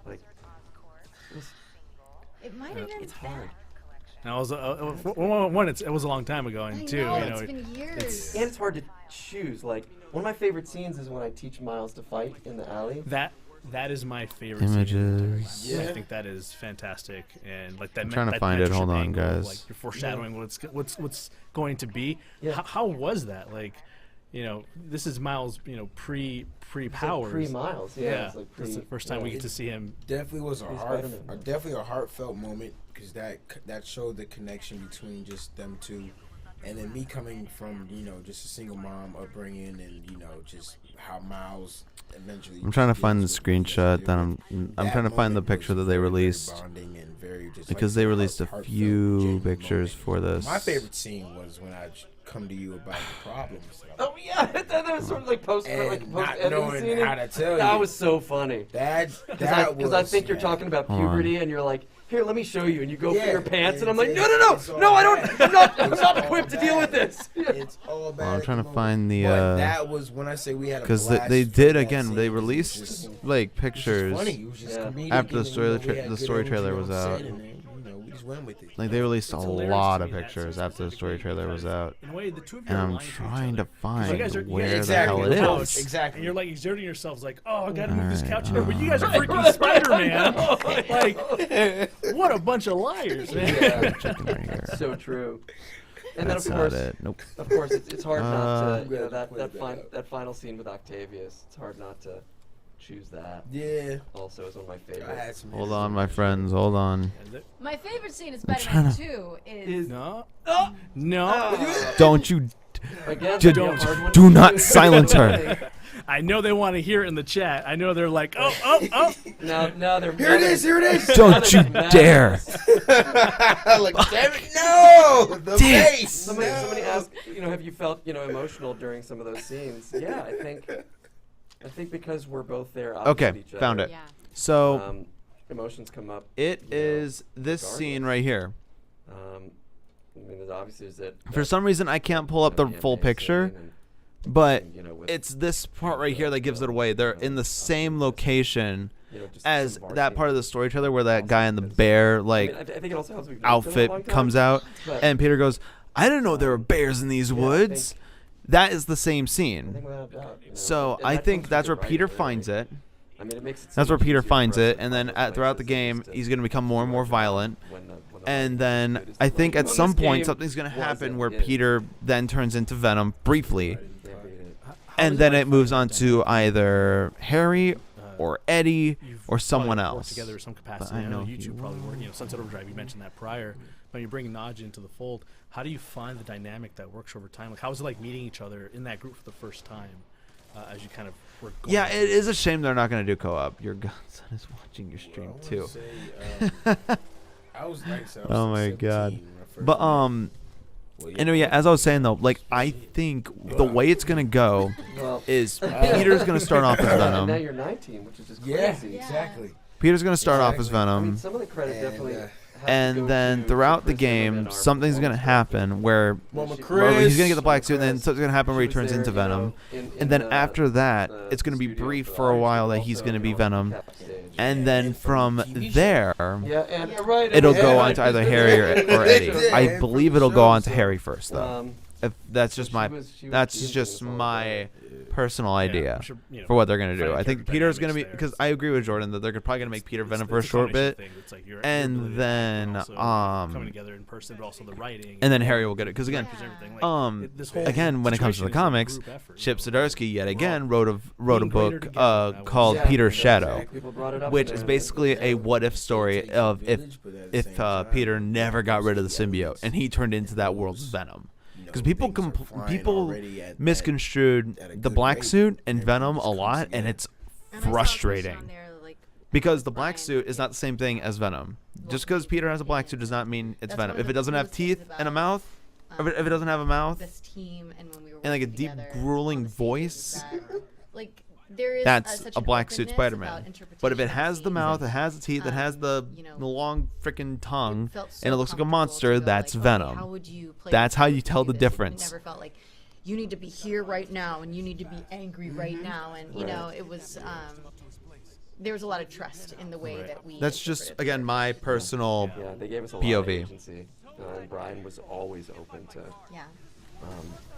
Like, It might have been it's hard. And I was one. It was a long time ago, and I two, know, you know, it's been years. And it's hard to choose. Like, one of my favorite scenes is when I teach Miles to fight in the alley. that is my favorite Images. scene. I think that is fantastic, and like that. I'm trying to that find it. Hold mentorship on, angle, guys. Like you're foreshadowing what's going to be. Yeah. How was that? Like, you know, this is Miles, you know, pre powers. Pre-Miles, yeah. It's like That's the first time we get to see him. Definitely was Spider-Man. definitely a heartfelt moment because that showed the connection between just them two, and then me coming from just a single mom upbringing, and just how Miles eventually. I'm trying to find the deals with screenshot that I'm that trying to find the moment picture was that they very, very released bonding and very just, because like, they released a heartfelt, few genuine pictures moment. for this. My favorite scene was when I come to you about the problems. Oh yeah, that was sort of like post And not editing knowing scene. how to tell That you. was so funny. Because Because I think you're talking about Hold on. puberty, and you're like, here, let me show you, and you go for Yeah, your pants, and I'm it's- like, no, it's no, all no, I bad. don't, I'm not It's all equipped to deal with bad. this. It's all bad. I'm at trying the to moment. find the But that was when I say we had a because blast they from did that again. scene. They It was released just- like it was just pictures. funny. It was just Yeah. comedic, After the and, story- we had the good story energy trailer on was set, out. and then, we just went with it. Like they released a It's hilarious lot to of me that pictures scene after the story specifically trailer was because out, In a way, the two of you and are I'm lying to each trying to other. find you guys are where the exactly hell on the it couch, is. Exactly. And you're like exerting yourselves, like, oh, I gotta move this Alright, couch here, but you guys are freaking Spider-Man. Like, what a bunch of liars, man. Yeah. Checking right here. So true. And That's then of not course, it. Nope. of course, it's hard not to, Uh, that final scene with Octavius. It's hard not to choose that. Yeah. Also, is one of my I favorites. had some Hold on, my friends. Hold on. Is it? My favorite scene in I'm Spider-Man trying 2 is No. Oh! No. Don't you Again, do, that'd be a hard one do to not choose. silence her. I know they want to hear it in the chat. I know they're like, oh. Now they're Here it is. Here it is. Don't you dare. Like, damn it, no! The bass. Somebody asked, have you felt, emotional during some of those scenes? Yeah, I think because we're both there. Okay, opposite each found other, it. yeah. So emotions come up. it you know, is this scene right here. I mean, there's that. For some reason, I can't pull up the full picture, but it's this part right here that gives it away. They're in the same location as that part of the story trailer where that guy in the bear like I think it also helps we've known each other a long outfit time, comes out, but and Peter goes, "I didn't know there were bears in these I woods." think- That is the same I scene. think without a doubt, So and I that think comes that's from where the Peter writer, finds really. it. I mean, it makes it That's so where much Peter easier for finds us it, to and then find those throughout the places game, just to he's going to become more and more violent. when the And light then is I think at on some this point game something's going to happen wasn't where in. Peter then turns into Venom briefly, Can't beat it. and then it moves on to either Harry or Eddie You've or someone probably worked else. together in some capacity. But I I know know you he two probably work. Sunset Overdrive. You mentioned that prior. When you bring Naja into the fold, how do you find the dynamic that works over time? Like, how was it like meeting each other in that group for the first time, as you kind of were going? Yeah, through it is a shame they're not going to do co-op. Your godson is watching your stream too. I was like, so I was Oh like my god. 17 when I first But met. anyway, yeah, as I was saying though, like I think the way it's gonna go Well, is Peter's gonna start off as and now Venom. you're 19, which is just Yeah, crazy. exactly. Peter's gonna start off as Exactly. I mean, Venom. some of the credit And, definitely. has to go And then to throughout the Chris Evans and game, our something's gonna performance happen where Mama She- where he's gonna get the Chris, black suit, and then Chris, something's gonna happen where he she was turns there, into you know, Venom. in And then the- after that, the it's gonna be studio brief the for a Irish, while but that he's also, gonna be you know, Venom. cap stage. And then from TV show. there, Yeah, and right. it'll and- go yeah, on to either Harry or Eddie. I believe it'll go on to Harry first, though. If that's just she my was that's teasing just us all my day. personal Yeah, idea I'm sure, you know, for what they're gonna do. finding I think character Peter's gonna be dynamics there. because I agree with Jordan that they're probably gonna make Peter Venom for a It's short combination bit, thing. It's like your and ability to then, act, but also coming together in person, but also the writing, and then Harry will get it because again, everything. Like, this whole again when it comes to the situation is a comics, group effort, Chip you know. Zdarsky yet again We're all wrote a being greater book together, that called was- Peter's Yeah, Shadow, exactly. People brought it up which in is the- basically a what if story of if if Peter never got rid of the symbiote and he turned into that world's Venom. Because people misconstrued the black suit and Venom a lot, and it's frustrating. Because the black suit is not the same thing as Venom. Just because Peter has a black suit does not mean it's That's Venom. one of If the it doesn't have coolest things teeth and a about, mouth, or if it doesn't have a mouth, This team and when we were and like a working deep, together grueling on the scenes voice, is that, like, there is that's such a an black suit openness Spider-Man. about But if it interpretation of has the scenes mouth, and, it has the teeth, it has the you know, the long freaking tongue, felt so and it looks like a comfortable monster, to go, that's like, okay, Venom. how would you play That's this? how How you would tell do the this? And difference. We never felt like you need to be here right now and you need to be angry right now, and you know it was there was a lot of trust in the way that we. That's just interpreted again the my characters. personal Yeah, they gave us a lot of POV. agency. and Brian was always open to Yeah.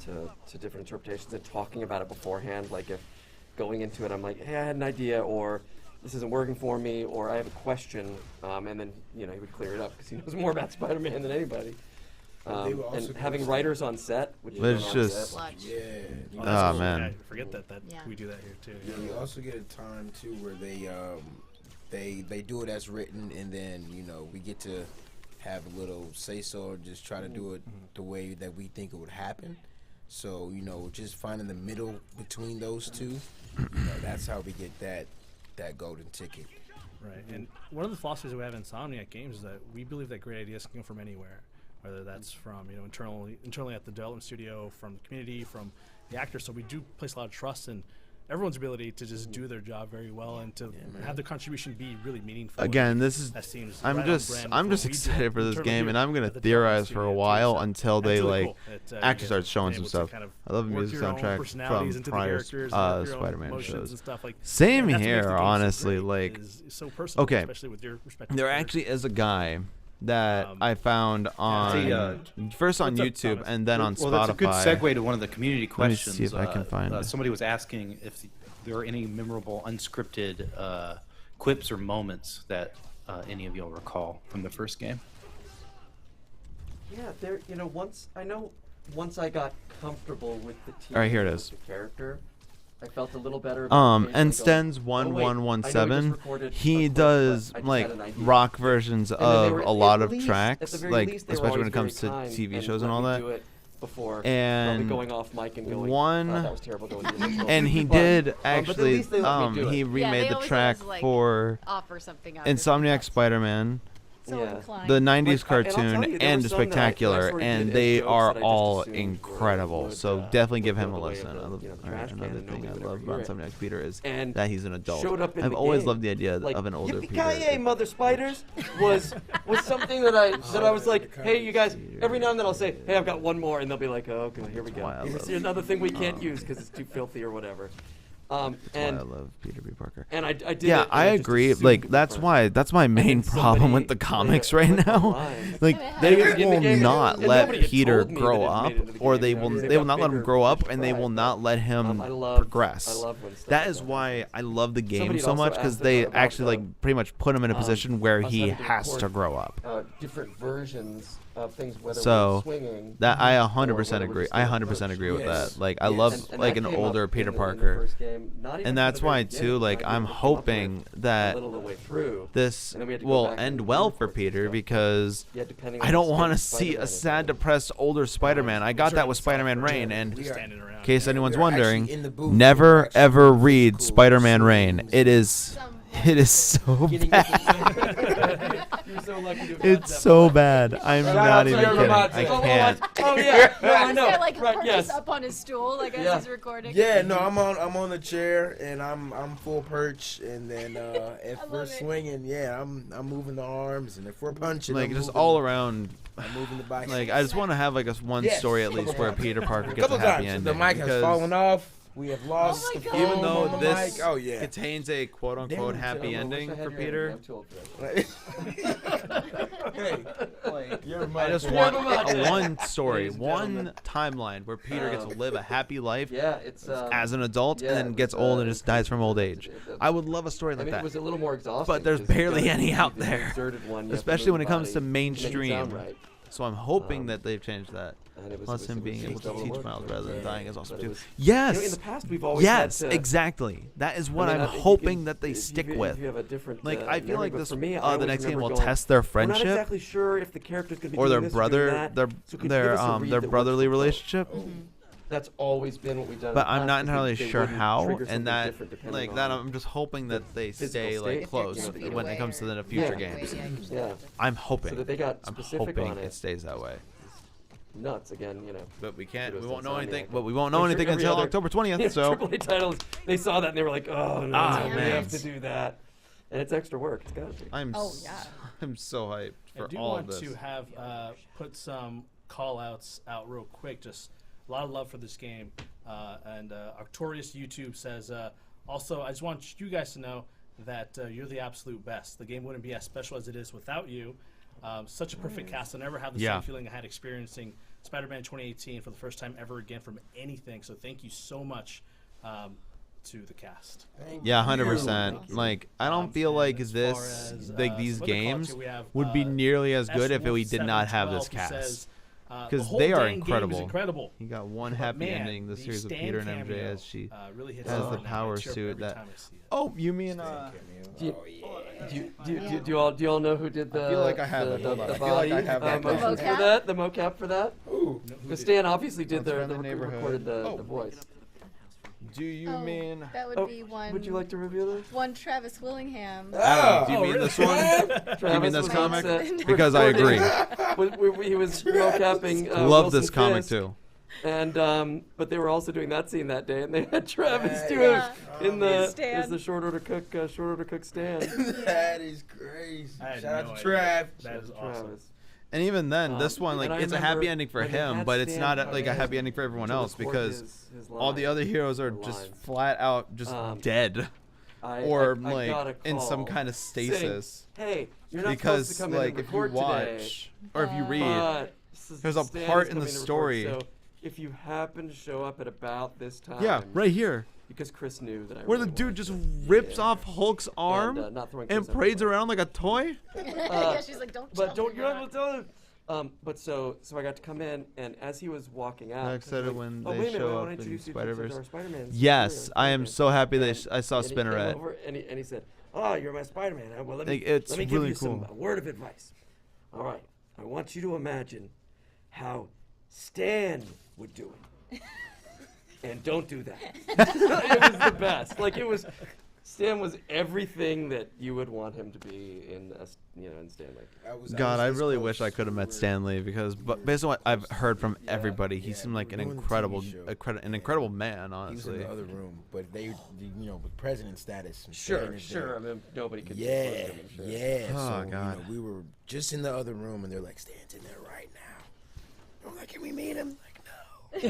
to different interpretations and talking about it beforehand. Like if going into it, I'm like, hey, I had an idea, or this isn't working for me, or I have a question, and then he would clear it up because he knows more about Spider-Man than anybody. They were also And having gonna- writers on set, which But is it's on just- set, Watch. Yeah. Oh, man. I forget that Yeah. we do that here too. Yeah, you also get a time too where they do it as written, and then we get to have a little say so, or just try to do it the way that we think it would happen. So just finding the middle between those two, that's how we get that golden ticket. Right, and one of the philosophies we have in Insomniac Games is that we believe that great ideas can come from anywhere, whether that's from internally at the development studio, from the community, from the actors. So we do place a lot of trust in everyone's ability to just do their job very well and to have their contribution be really meaningful. Again, this is. That seems I'm right on just brand with I'm what just we do excited for this internally game, here and I'm gonna at the theorize development for a studio, too. while So until that's they really cool that, actually you start guys showing been some able to stuff. kind of I love the work music your own soundtrack personalities from into the prior characters, work your own Spider-Man emotions shows. and stuff like. Same and that's what makes here, the game so honestly. great, Like, is so personal, okay, especially with your respective there characters. actually is a guy that I found on first on What's up, YouTube Thomas? and then on Well, Spotify. that's a good segue to one of the community Let me questions. see if I can find it. Somebody was asking if there are any memorable unscripted quips or moments that any of y'all recall from the first game. yeah, there. Once I got comfortable with the team, All right, here it with is. the character, I felt a little better. About And occasionally Stens going, "Oh, wait, I know we just 1117, recorded he a clip, does but I just like had an idea." rock versions And then they of were- a lot at of least- at tracks, the very like least, they were especially when it always comes to very kind TV and shows and let all me that. do it before And probably going off mic and going, one- "Oh, that was terrible going to the original." And he But- did but at actually, least they let me do he it. remade they the always track let us, like, for Offer something up. Insomniac Spider-Man, So Yeah. inclined. the 90s Like, and I'll tell cartoon, you, there were and some that I Spectacular, sort of and did as they jokes are that I just all assumed incredible. would, So definitely give would him go a the way listen. of I the, love, the all right, trash can another and thing nobody I would love ever about hear it. Insomniac Peter is And that he's an adult. showed up in I've the always game. loved the idea Like, of an older "Yippee-ki-yay, Peter. mother spiders was something that I was like, hey, you guys. Every now and then I'll say, hey, I've got one more, and they'll be like, oh, okay, here we go. why I Here's love- another thing we can't use because it's too filthy or whatever. That's why I And love Peter B. Parker. and I did. Yeah, it, and I just agree. assumed Like the that's first- why that's my main then problem somebody with the made comics a right clip now. online. Like Yeah. they in the will game, not and let nobody had Peter told me grow that it up, made it into the or game, they you know, will because they they will got not let him bigger grow up, fish and to they fry, will but, not let him I love progress. when stuff That like is that why I love the game Somebody so also much because asked they about actually the, like pretty much put him in a position where us he having to has to record, grow up. Different versions of things, whether So, we're swinging. That I or 100% whether we're agree. just I doing 100% agree with Yes. that. Like I Yes. love And like that an came up older in Peter the Parker. first game, not even And from that's the why very too beginning, like but I I'm think we came up with hoping a that little of the way through. this And then we had to go will back end and well re-record for some Peter stuff. because Yeah, depending I on don't the want to state see Spider-Man a is sad, in. depressed older Spider-Man. I got that with Spider-Man Reign, and We Just are- standing around. in case anyone's we are actually wondering, in the booth. We're never actually ever doing read physical Spider-Man Reign. scenes. It is so Getting bad. You're so lucky to have got It's that so part. bad. I'm Shout not out to even your kidding. Ramate. I Oh, can't. Oh yeah, no, I This know. guy like Right, perches yes. up on his stool like as Yeah. he's recording. Yeah, no, I'm on the chair and I'm full perch, and then if I we're love it. swinging, yeah, I'm moving the arms, and if we're punching, Like I'm just moving all the- around. I'm moving the bike. Like I just want to have like a one Yes, story at couple least where times. Peter Parker a gets a couple happy times ending. the mic has because fallen off. We have lost my the God. film even though on the this mic. Oh yeah. contains a quote unquote Damn, happy I wish I ending had for your Peter. energy. I'm too old for that. Hey, you're I just Yeah, want but- a one story, Ladies and one gentlemen. timeline where Peter gets to live a happy life Yeah, it's as an adult yeah, and then it gets was, old and just dies from old age. it- I would love a story I like mean, it that. was a little more exhausting. But there's because you barely gotta any do out the there. exerted one, you have to Especially move when it the comes to body, make it sound mainstream. right. So I'm hoping Um, that they've changed that. And it was, Plus him being able to double teach work, Miles but, rather than dying is awesome but it too. was- Yes. You know, in the past, we've always Yes, had to, exactly. That is what I mean, I'm if you hoping can- that they if stick you, with. If you have a different, Like I feel memory, like but this for me, I the always next game remember will going, test their "We're not friendship exactly sure if the character's going to be or their doing this brother doing that, their so could you their give us a read their that works brotherly for both?" relationship. That's always been what we've done. in But the I'm past, not is entirely they sure wouldn't how, trigger something and that different depending like that on I'm just hoping that they physical stay state. like If close they're 10 feet when it away comes to or the future Yeah. games. Yeah, I'm so hoping. that they got I'm specific hoping on it it. stays that way. Nuts again, you know. But we can't. We Kudos to won't know anything. Insomniac. But we won't know I'm sure anything every until other- October 20th. Yeah, So AAA titles, they saw that and they were like, "Oh no, Ah, we man. have to do that," and it's extra work. It's got to be. I'm Oh, yeah. I'm so hyped I for do all want of this. to have put some call outs out real quick. Just a lot of love for this game. And Arctorius YouTube says, also, I just want you guys to know that you're the absolute best. The game wouldn't be as special as it is without you. Such a perfect cast. I never had the same feeling I had experiencing Spider-Man 2018 for the first time ever again from anything. So thank you so much to the cast. Yeah, 100%. Like, I don't feel like these games would be nearly as good if we did not have this cast. Because they are incredible. You got one happy ending, the series with Peter and MJ as she really has the power suit. Oh, you mean Do you all know who did the? I feel like I have it. I feel like I have that. The mocap for that. Ooh. Because Stan obviously did From the recorded the voice. Do you mean? That would be one. Would you like to reveal this? One Travis Willingham. Adam, do you mean this one? Do you mean this comic? Because I agree. He was mocapping. Love Wilson this comic Fisk. too. And but they were also doing that scene that day, and they had Travis do it in the short order cook stand. That is crazy. Shout out to Trav. That is awesome. And even then, this one, like, and I it's a remember happy ending for when they him, had but it's Stan not come like a in happy ending for everyone to else record because his all the other heroes are just lines. flat out just dead or I got a like in some call kind of saying, stasis. hey, you're not Because supposed to come in like and if you record watch or if you read, but there's a Stan part is in the coming to record, story. so if you happen to show up at about this time, yeah, right here, because Chris knew that I where the really dude wanted just to. rips Yeah. off Hulk's arm not throwing and Chris under parades the bus. around like a toy. Yeah, she's like, don't. But tell don't me you're not that. gonna tell him. But so I got to come in, and as he was walking out, I'm he excited was like, when oh, they wait a minute, show I up wanna in introduce you to Spider-Verse. our Spider-Man Yes, superior I am Spider-Man. so happy that And- I saw and he came Spinneret. over, and he said, "Oh, you're my Spider-Man. Well, let me Like, it's let me really give you cool. some word of advice. All right, I want you to imagine how Stan would do it, and don't do that." It was the best. Like it was. Stan was everything that you would want him to be in Stan. Like, God, I this really close wish I could have met to Stanley because, but based on what I've heard from everybody, he seemed like an doing the incredible, TV show. an incredible man. He was in Honestly, the other room, but they, with president status. and sure. Stan is there. I mean, nobody could. Yeah, confront him, I'm sure. yeah. Oh, So God. we were just in the other room, and they're like, "Stan's in there right now." I'm like, "Can we meet him?" Like, no.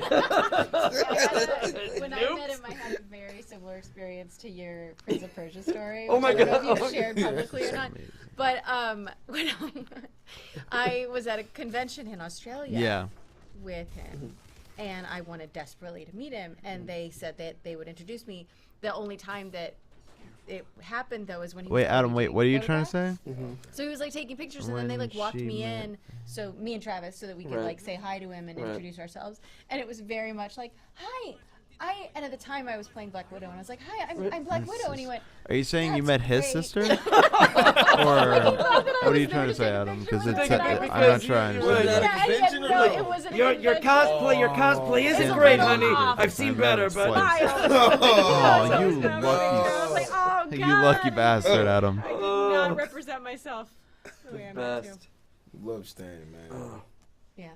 When I met him, I had a very similar experience to your Prince of Persia story. Oh which my I don't know God. if you've shared publicly or not. But when I was at a convention in Australia yeah. with him, and I wanted desperately to meet him, and they said that they would introduce me. The only time that it happened though is when he Wait, was Adam. already Wait, doing what are you trying to photographs. say? So he was like taking pictures, and then they When like walked she me met- in, so me and Travis, so that we could Right. like say hi to him and Right. introduce ourselves. And it was very much like, "Hi, and at the time I was playing Black Widow, and I was like, "Hi, I'm Black Widow," and he went, Are you saying you "That's met his great." sister? Or I what are was you there trying to to say, take a Adam? picture Because with it's him. I'm not Because trying you to were say at that. a convention no, or like- it wasn't. Your a convention. cosplay isn't It's a great, little honey. off. I've seen I'm better, having but slice. Oh, Oh, you I was like, oh, God. You lucky bastard, Adam. I did not represent myself the way I meant to. best. Love Stan, man. Yeah.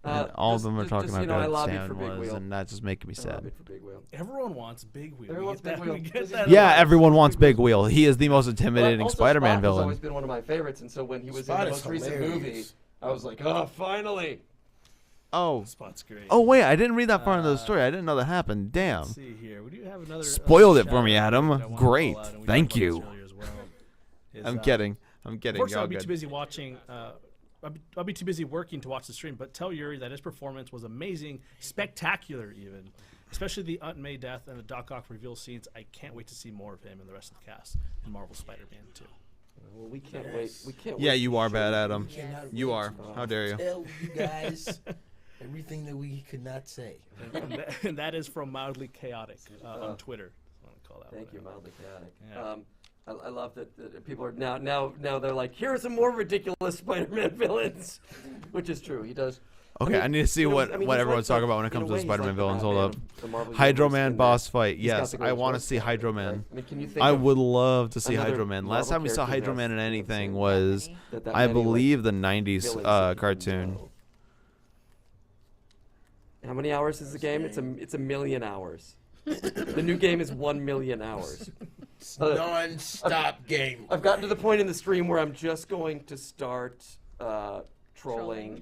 And all of just- them are just- talking just, you about know, I how lobbied Stan for Big was, Wheel. and that's just making me I sad. lobbied for Big Wheel. Everyone wants Big Wheel. Everyone wants We get Big Wheel. We get Because that. he's- Yeah, everyone wants Big Wheel. He is the most intimidating Also, Spider-Man Spock villain. has always been one of my favorites, and so when he was Spot in the is most recent movie, hilarious. I was like, oh, finally. Oh, Spot's great. oh wait, I didn't read that far into the story. I didn't know that happened. Damn. Let's see here. We do have another. Spoiled it for shout me, out Adam. that I wanna Great. call out, and we Thank talked about you. this earlier as well, is, I'm kidding. I'm kidding. Unfortunately, Y'all I'll be too good. busy watching. I'll be too busy working to watch the stream. But tell Yuri that his performance was amazing, spectacular, even. Especially the Aunt May death and the Doc Ock reveal scenes. I can't wait to see more of him and the rest of the cast in Marvel Spider-Man 2. Well, we can't wait. We can't Yeah, wait you to are show bad, you. Adam. Cannot You wait are. to How dare you? Tell you guys everything that we could not say. And that is from Mildly Chaotic on Twitter. I want to call that Thank you, one out. Mildly Chaotic. Yeah. I love that people are now they're like, here are some more ridiculous Spider-Man villains, which is true. He does. Okay, I need to see you know, what I mean, what he's everyone's like talking about when it in a comes to way, the he's like Spider-Man the villains. Hold Batman up. of the Marvel Hydro universe Man in boss that fight. he's got Yes, the I great want to voice see actor, Hydro right? Man. I mean, can you think I of would love to see another Hydro Man. Last Marvel time we saw character Hydro Man in that's anything insane? was, that I many, like, believe, the villains '90s that you can cartoon. know? How many hours is the game? It's a million hours. The new game is 1 million hours. Non-stop game. I've gotten to the point in the stream where I'm just going to start trolling.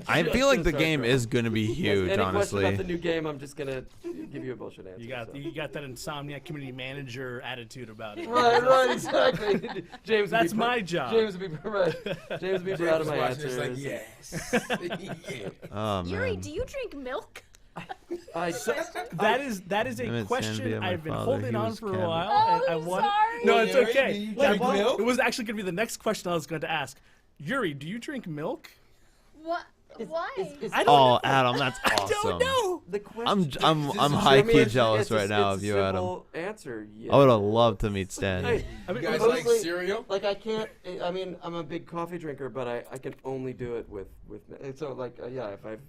I feel like the game is going to be huge, Any question honestly. about the new game, I'm just gonna give you a bullshit answer. You got that Insomniac community manager attitude about it. Right, exactly. James, That's my job. James would be right. James would be proud of my answers. Like, yes. Yeah. Oh, Yuri, man. do you drink milk? That is Emmett a question Sandia, my I've been father, holding he on was for a Kevin. while. Oh, and I I'm want. sorry. No, it's Yuri, okay. do you Like, drink milk? it was actually going to be the next question I was going to ask. Yuri, do you drink milk? What? Why? I don't Oh, know. Adam, that's awesome. I don't know. The question, I'm is high Jeremy, key it's- jealous right now it's of a you, Adam. simple answer. Yeah. I would have loved to meet Stan. Hey, I mean, You guys honestly, like cereal? like I can't. I mean, I'm a big coffee drinker, but I can only do it with. And so like yeah, if I have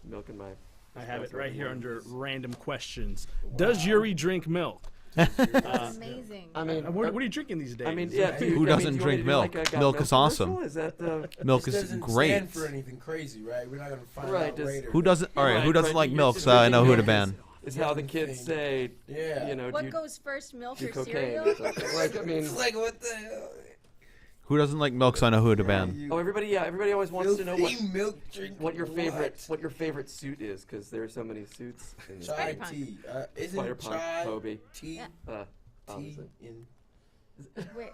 milk in my. I have it right here under random questions. Does Yuri drink milk? That's amazing. I mean, What are you drinking these days? I mean, yeah. Who doesn't drink milk? Milk is awesome. Is that the? Milk This is doesn't great. stand for anything crazy, right? We're not gonna find Right, out just- later. Who doesn't? All right, who Right, doesn't right, like you're milk? just So I know who to drinking ban. Is how the kids say. Yeah. You know, do What you goes first, milk do or cocaine? cereal? Or something? Like I mean. It's like, what the hell? Who doesn't like milk? So I know who to ban. Oh, everybody always wants to know Filthy milk drinking what your favorite suit is, because there are so many suits. In this Chai game. Spider-Punk. tea. Isn't Spider-Punk, chai Moby, tea? Yeah. tea. Tea in Wait,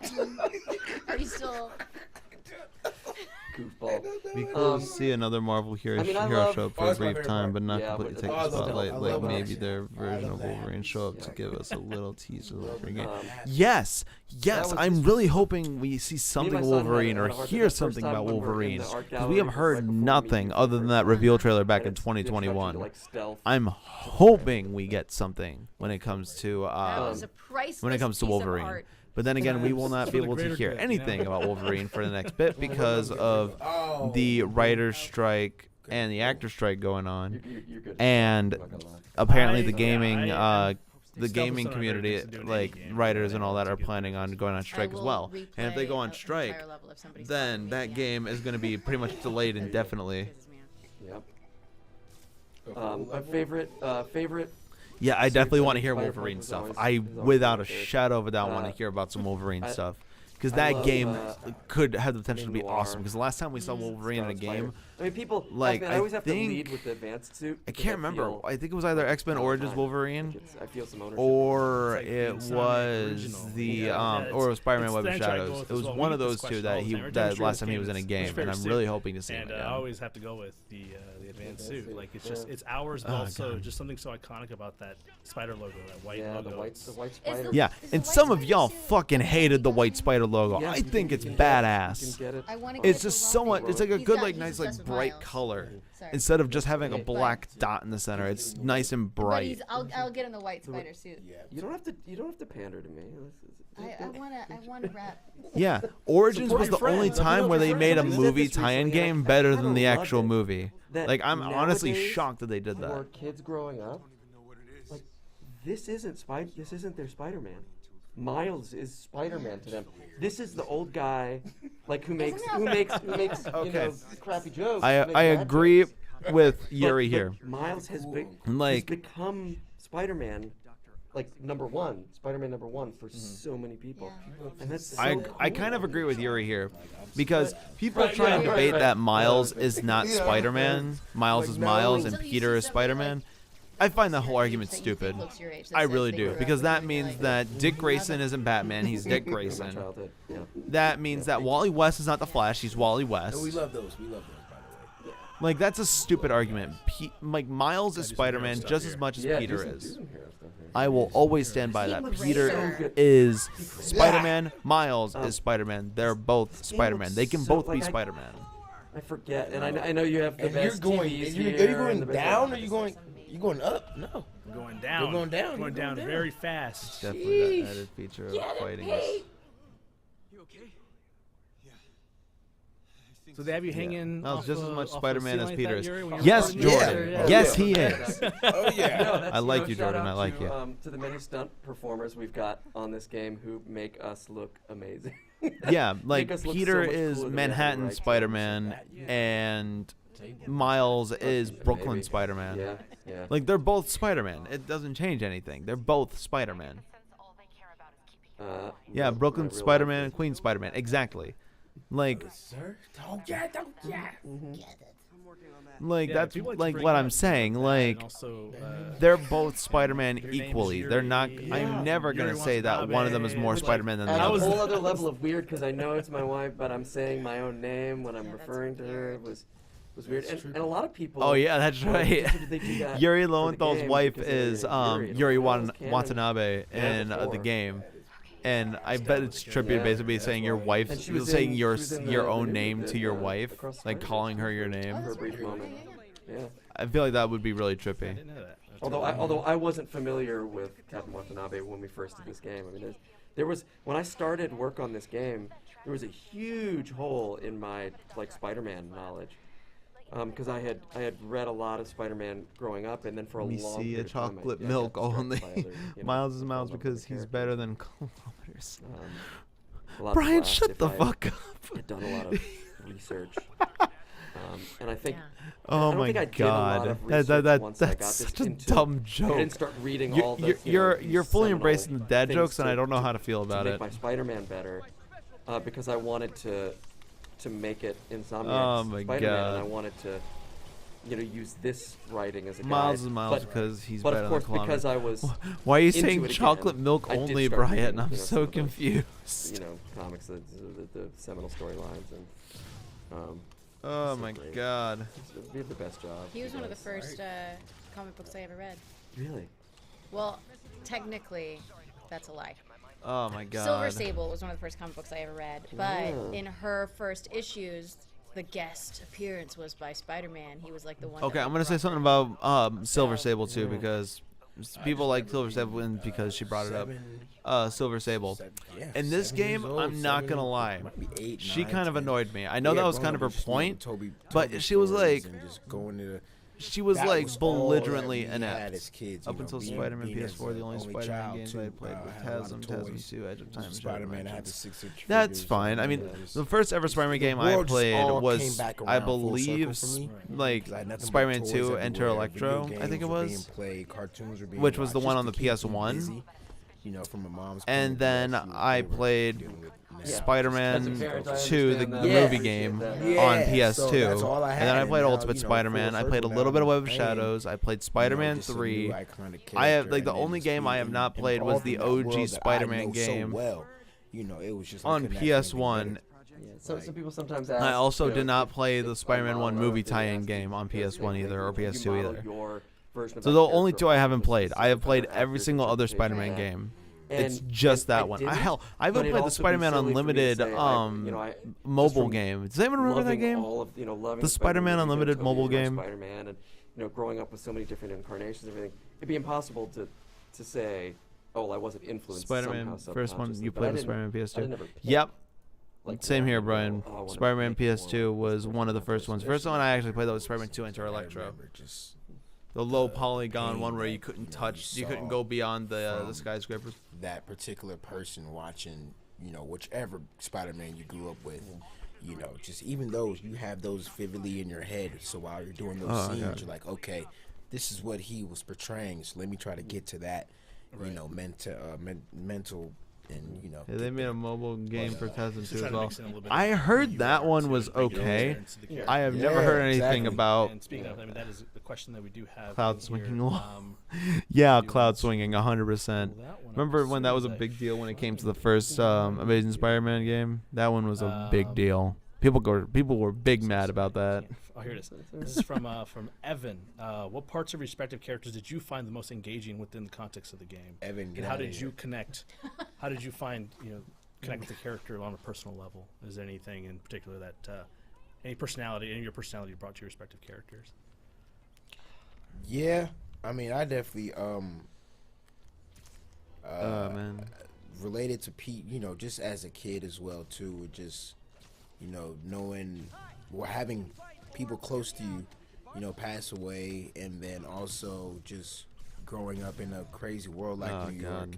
are you still? Goofball. Be cool to see another Marvel hero, I mean, I hero love- show up Oh, for a that's my brief favorite time, part. but not Yeah, completely but take I the love that. spotlight. I Like love maybe action. their version love of the Wolverine action. show up to Yeah. give us a little teaser of the game. Um, Yes, yes, was I'm just- really hoping we see something my of son had Wolverine or an art- hear the first something time about when we were in Wolverine the art because we gallery, have right heard before we meet nothing for the other than first that time. reveal trailer back And in it's- they expect you to, 2021. like, stealth. I'm hoping we get something when it comes to That was a priceless when it comes to piece of Wolverine. art. But then again, we will not be For the able to greater hear good, you anything know? about Wolverine for the next bit because of the writer's strike and the actor strike going on. You're good. And I'm not gonna lie. apparently I- the gaming yeah, the Stealth gaming is not very community, good to do in like any game, writers so and I all that, don't are think it's planning on going on strike I as will well. And if they replay go on an strike, entire level of somebody's then Spider-Man. that game is going to be pretty much delayed indefinitely. Pisses me off. Yep. My favorite. Yeah, I definitely Spider-Man want to hear was Wolverine stuff. always- I, was always without my a favorite. shadow of a doubt, want Uh, to hear about some Wolverine I- stuff. Because I that love, game could have the potential to be Noir. awesome. Because the last time we saw Wolverine in a Scarlet game, Spider. I mean, people. like, I always have to think- lead with the advanced suit. I because can't remember. feel I think it was either X-Men all the Origins time. Wolverine, Like I feel some ownership. or It's like the it Insomniac was original. the Yeah, or it was Spider-Man it's Web the of engine I go Shadows. with It as was well. one We of get this those two question that all the he time. Every time we that stream last this time he was in a it's game, which and I'm favorite really suit. hoping to see him And again. I always have to go with the advanced suit. Like it's ours, but Oh, also God. just something so iconic about that spider logo, that white Yeah, logo. the white Is spider. the- Yeah, Is the and white some of spider y'all suit fucking hated the white spider logo. Yeah, I you think can- it's you can get it. badass. You can get it. I want to It's get just the so Robin. much. It's like a He's good, got- like he's nice, like obsessed with bright Miles. color Sorry. instead of just having a Okay. black dot in the center. It's nice and But bright. I'll get in the white spider suit. Yeah. You don't have to pander to me. I wanna rap. Yeah, Origins Support was your the only friends. time where they Support made a your friends. movie I said this tie-in recently, game and I better than kinda the love actual it. movie. That Like, I'm honestly nowadays, shocked that they did For that. kids growing up, like this isn't their Spider-Man. Miles is Spider-Man to them. This is the old guy, like who makes Okay. you know, crappy jokes. I makes I bad agree jokes. with But- Yuri but here. Miles has Like- become Spider-Man, like number one, Spider-Man number one for so many people, Yeah. and that's so I cool. kind of agree with Yuri here because people Right, try yeah, and right, debate right. that Miles is not Spider-Man. Miles is Like, no. Miles and Until you Peter see is somebody, Spider-Man. like, I find that whole your argument age that you think stupid. looks your age that I says really they do grew up because with that you, means like- that Dick Grayson isn't Batman. He's Dick My Grayson. childhood, yeah. That means that Wally West is not the Flash. He's Wally West. No, we love those. We love those, by the way. Like that's a stupid argument. Like Miles is Spider-Man stuff just here. as much as Yeah, Peter do is. some hero stuff here. I will always stand by that. looks Peter so good. is Spider-Man. Miles is Spider-Man. They're both game Spider-Man. They looks can so- both be like, I- Spider-Man. I forget, and I know you have the And you're best going. TVs Are you here going and the best- down or you going? You going up? No. Going down. You're going down, Going you're down going very fast. Definitely that added feature of fighting us. So they have you hanging. Miles off just as a- much off a Spider-Man as ceiling like Peter that, is. Yuri, when you're Yes, recording this? Jordan. Yeah. Yes, he Yeah. is. Oh yeah. No, that's, I like you, shout Jordan, out I like to, you. To the many stunt performers we've got on this game who make us look amazing. Yeah, like us look so Peter much is cooler than Manhattan we have, right? Spider-Man and Miles is Brooklyn Maybe. Spider-Man. Yeah, yeah. Like they're both Spider-Man. It doesn't change anything. They're both Spider-Man. Yeah, Brooklyn real Spider-Man life and Queen Spider-Man. Exactly. Like, Sir, don't get. like Yeah, that's people like to like bring what up I'm saying. that, Like, and also, they're both Spider-Man your name is equally. Yuri. They're not. Yeah. I'm never gonna Yuri say that one of them is Watanabe, more it's like- Spider-Man than the At a I was- other. whole other level of weird because I know it's my wife, but I'm saying my own name when I'm referring to her was weird. And a lot of people. Oh yeah, that's well, right. they do that Yuri for the Lowenthal's game wife because they're, is Yuri Yuri Watanabe in the before. game, and I bet it's trippy to Yeah. basically saying your wife, And she was saying in- your she was in your the own movie name that, to your wife, Across the like Spider-Man calling her your Oh, name. for a that's brief pretty cool. moment. Yeah. I feel like that would be really I trippy. didn't know that. That's Although I wasn't familiar with Captain Watanabe when we first did this game. I mean, there was when I started work on this game, there was a huge hole in my like Spider-Man knowledge, because I had read a lot of Spider-Man growing up, and then for a We long see period a of time, chocolate I milk got distracted only. by other, you know, Miles is I Miles fell in love because with the he's characters. better than kilometers. A lot of Brian, class shut if the I fuck up. had done a lot of research, and I think. Yeah. Oh I don't my think I did a lot god, of that research once I got that's this such a into- dumb I joke. didn't start reading You're all the. you're these you're fully seminal embracing the dad things jokes, and I to- don't know how to feel to about make it. my Spider-Man better, because I wanted to make it Insomniac Oh my Spider-Man, and I God. wanted to, use this writing as a Miles guide. is Miles but, because he's but better of course, than because kilometers. I was, Why are you into saying it chocolate again, milk I did only, start Brian? reading, I'm some so of the, confused. comics, the seminal storylines, and Oh so my great. god. we have the best job. He was you one of the guys. first comic books I ever read. Really? Well, technically, that's a lie. Oh my god. Silver Sable was one of the first comic books I ever read, but Yeah. in her first issues, the guest appearance was by Spider-Man. He was like the one. Okay, that I'm gonna say brought something her- about Silver So- Sable too because people like Silver Sable and because she brought it up. Silver Sable. In this game, I'm not gonna lie. She kind of annoyed me. I know that was kind of her point, but she was like, she was That like was all that belligerently we had inept. as kids, Up you know, until being- Spider-Man being as PS4, the a only only Spider-Man child, games too, I played with had a lot of Tasm, toys. Tasm 2, Edge of Time, and Spider-Man had the Dimensions. 6-inch That's figures, fine. I and, mean, just- the first ever Spider-Man game I world just played all was, came back I around full circle believe, for me. like 'Cause I had nothing but Spider-Man toys 2 Enter everywhere, Electro, video I think it games were being was. played, cartoons were being Which was the watched one just on to the keep me PS1. busy, from my mom's And point of view, then that's, I they were played dealing with Yeah. As a Spider-Man parent, I 2, the understand that. movie Yeah. game, Yeah, on so PS2. that's all I And then I had, played and now, Ultimate Spider-Man. I full played a circle little now bit of I'm Web of playing, Shadows. I played Spider-Man just a 3. new iconic I have character, like the and then only just game I being have not played was involved the in that world OG that I Spider-Man know so game well. It was just on PS1. Yeah. So some people sometimes ask. I also did not if- play if the I Spider-Man 1 model movie or they tie-in ask game if on you guys PS1 make, either, or like, you PS2 model either. your version of So that the only character two I off haven't of a played. I have specific played kind of every accurate single other interpretation of Spider-Man that. game. And- It's just and that I one. didn't, Hell, I but even it'd played the also be Spider-Man silly for me to Unlimited say, just mobile from game. Does anyone remember that loving game? all of, loving The Spider-Man movies, Unlimited Tobey mobile Maguire game? Spider-Man, and growing up with so many different incarnations and everything, it'd be impossible to say, oh, well, I wasn't influenced Spider-Man, somehow, first one subconsciously. you But played I was didn't- Spider-Man I PS2. didn't ever pick, Yep. like, Same one here, and go, Brian. "Oh, I wanna Spider-Man make PS2 more was this one of the person, first ones. this First person." one I actually played that was Spider-Man 2 Enter Electro. The low polygon one where you couldn't touch, you couldn't go beyond the skyscrapers. That particular person watching, whichever Spider-Man you grew up with, just even those, you have those vividly in your head. So while you're doing those Oh, scenes, God. you're like, okay, this is what he was portraying. So let me try to get to that, mental, and Yeah, they made a mobile game for Tasm Just 2 trying as to well. mix in a little bit I of heard who that you are one to was bring your okay. experience to the character. I have never Yeah, heard anything exactly. about And speaking of, I mean, that is the question that we do have. cloud in swinging here. law. Yeah, do cloud this. swinging, 100%. Well, that one Remember as when soon that was as a I big deal when it came to the find first Amazing Spider-Man game? That one was a big deal. People were big mad about that. Oh, here it is. This is from Evan. What parts of respective characters did you find the most engaging within the context of the game? Evan, And get how outta did here. you connect? How did you find connect with the character on a personal level? Is there anything in particular that any of your personality you brought to your respective characters? Yeah, I mean, I definitely Man. related to Pete, just as a kid as well too, with just knowing or having people close to you, pass away, and then also just growing up in a crazy world like Oh, New York, God.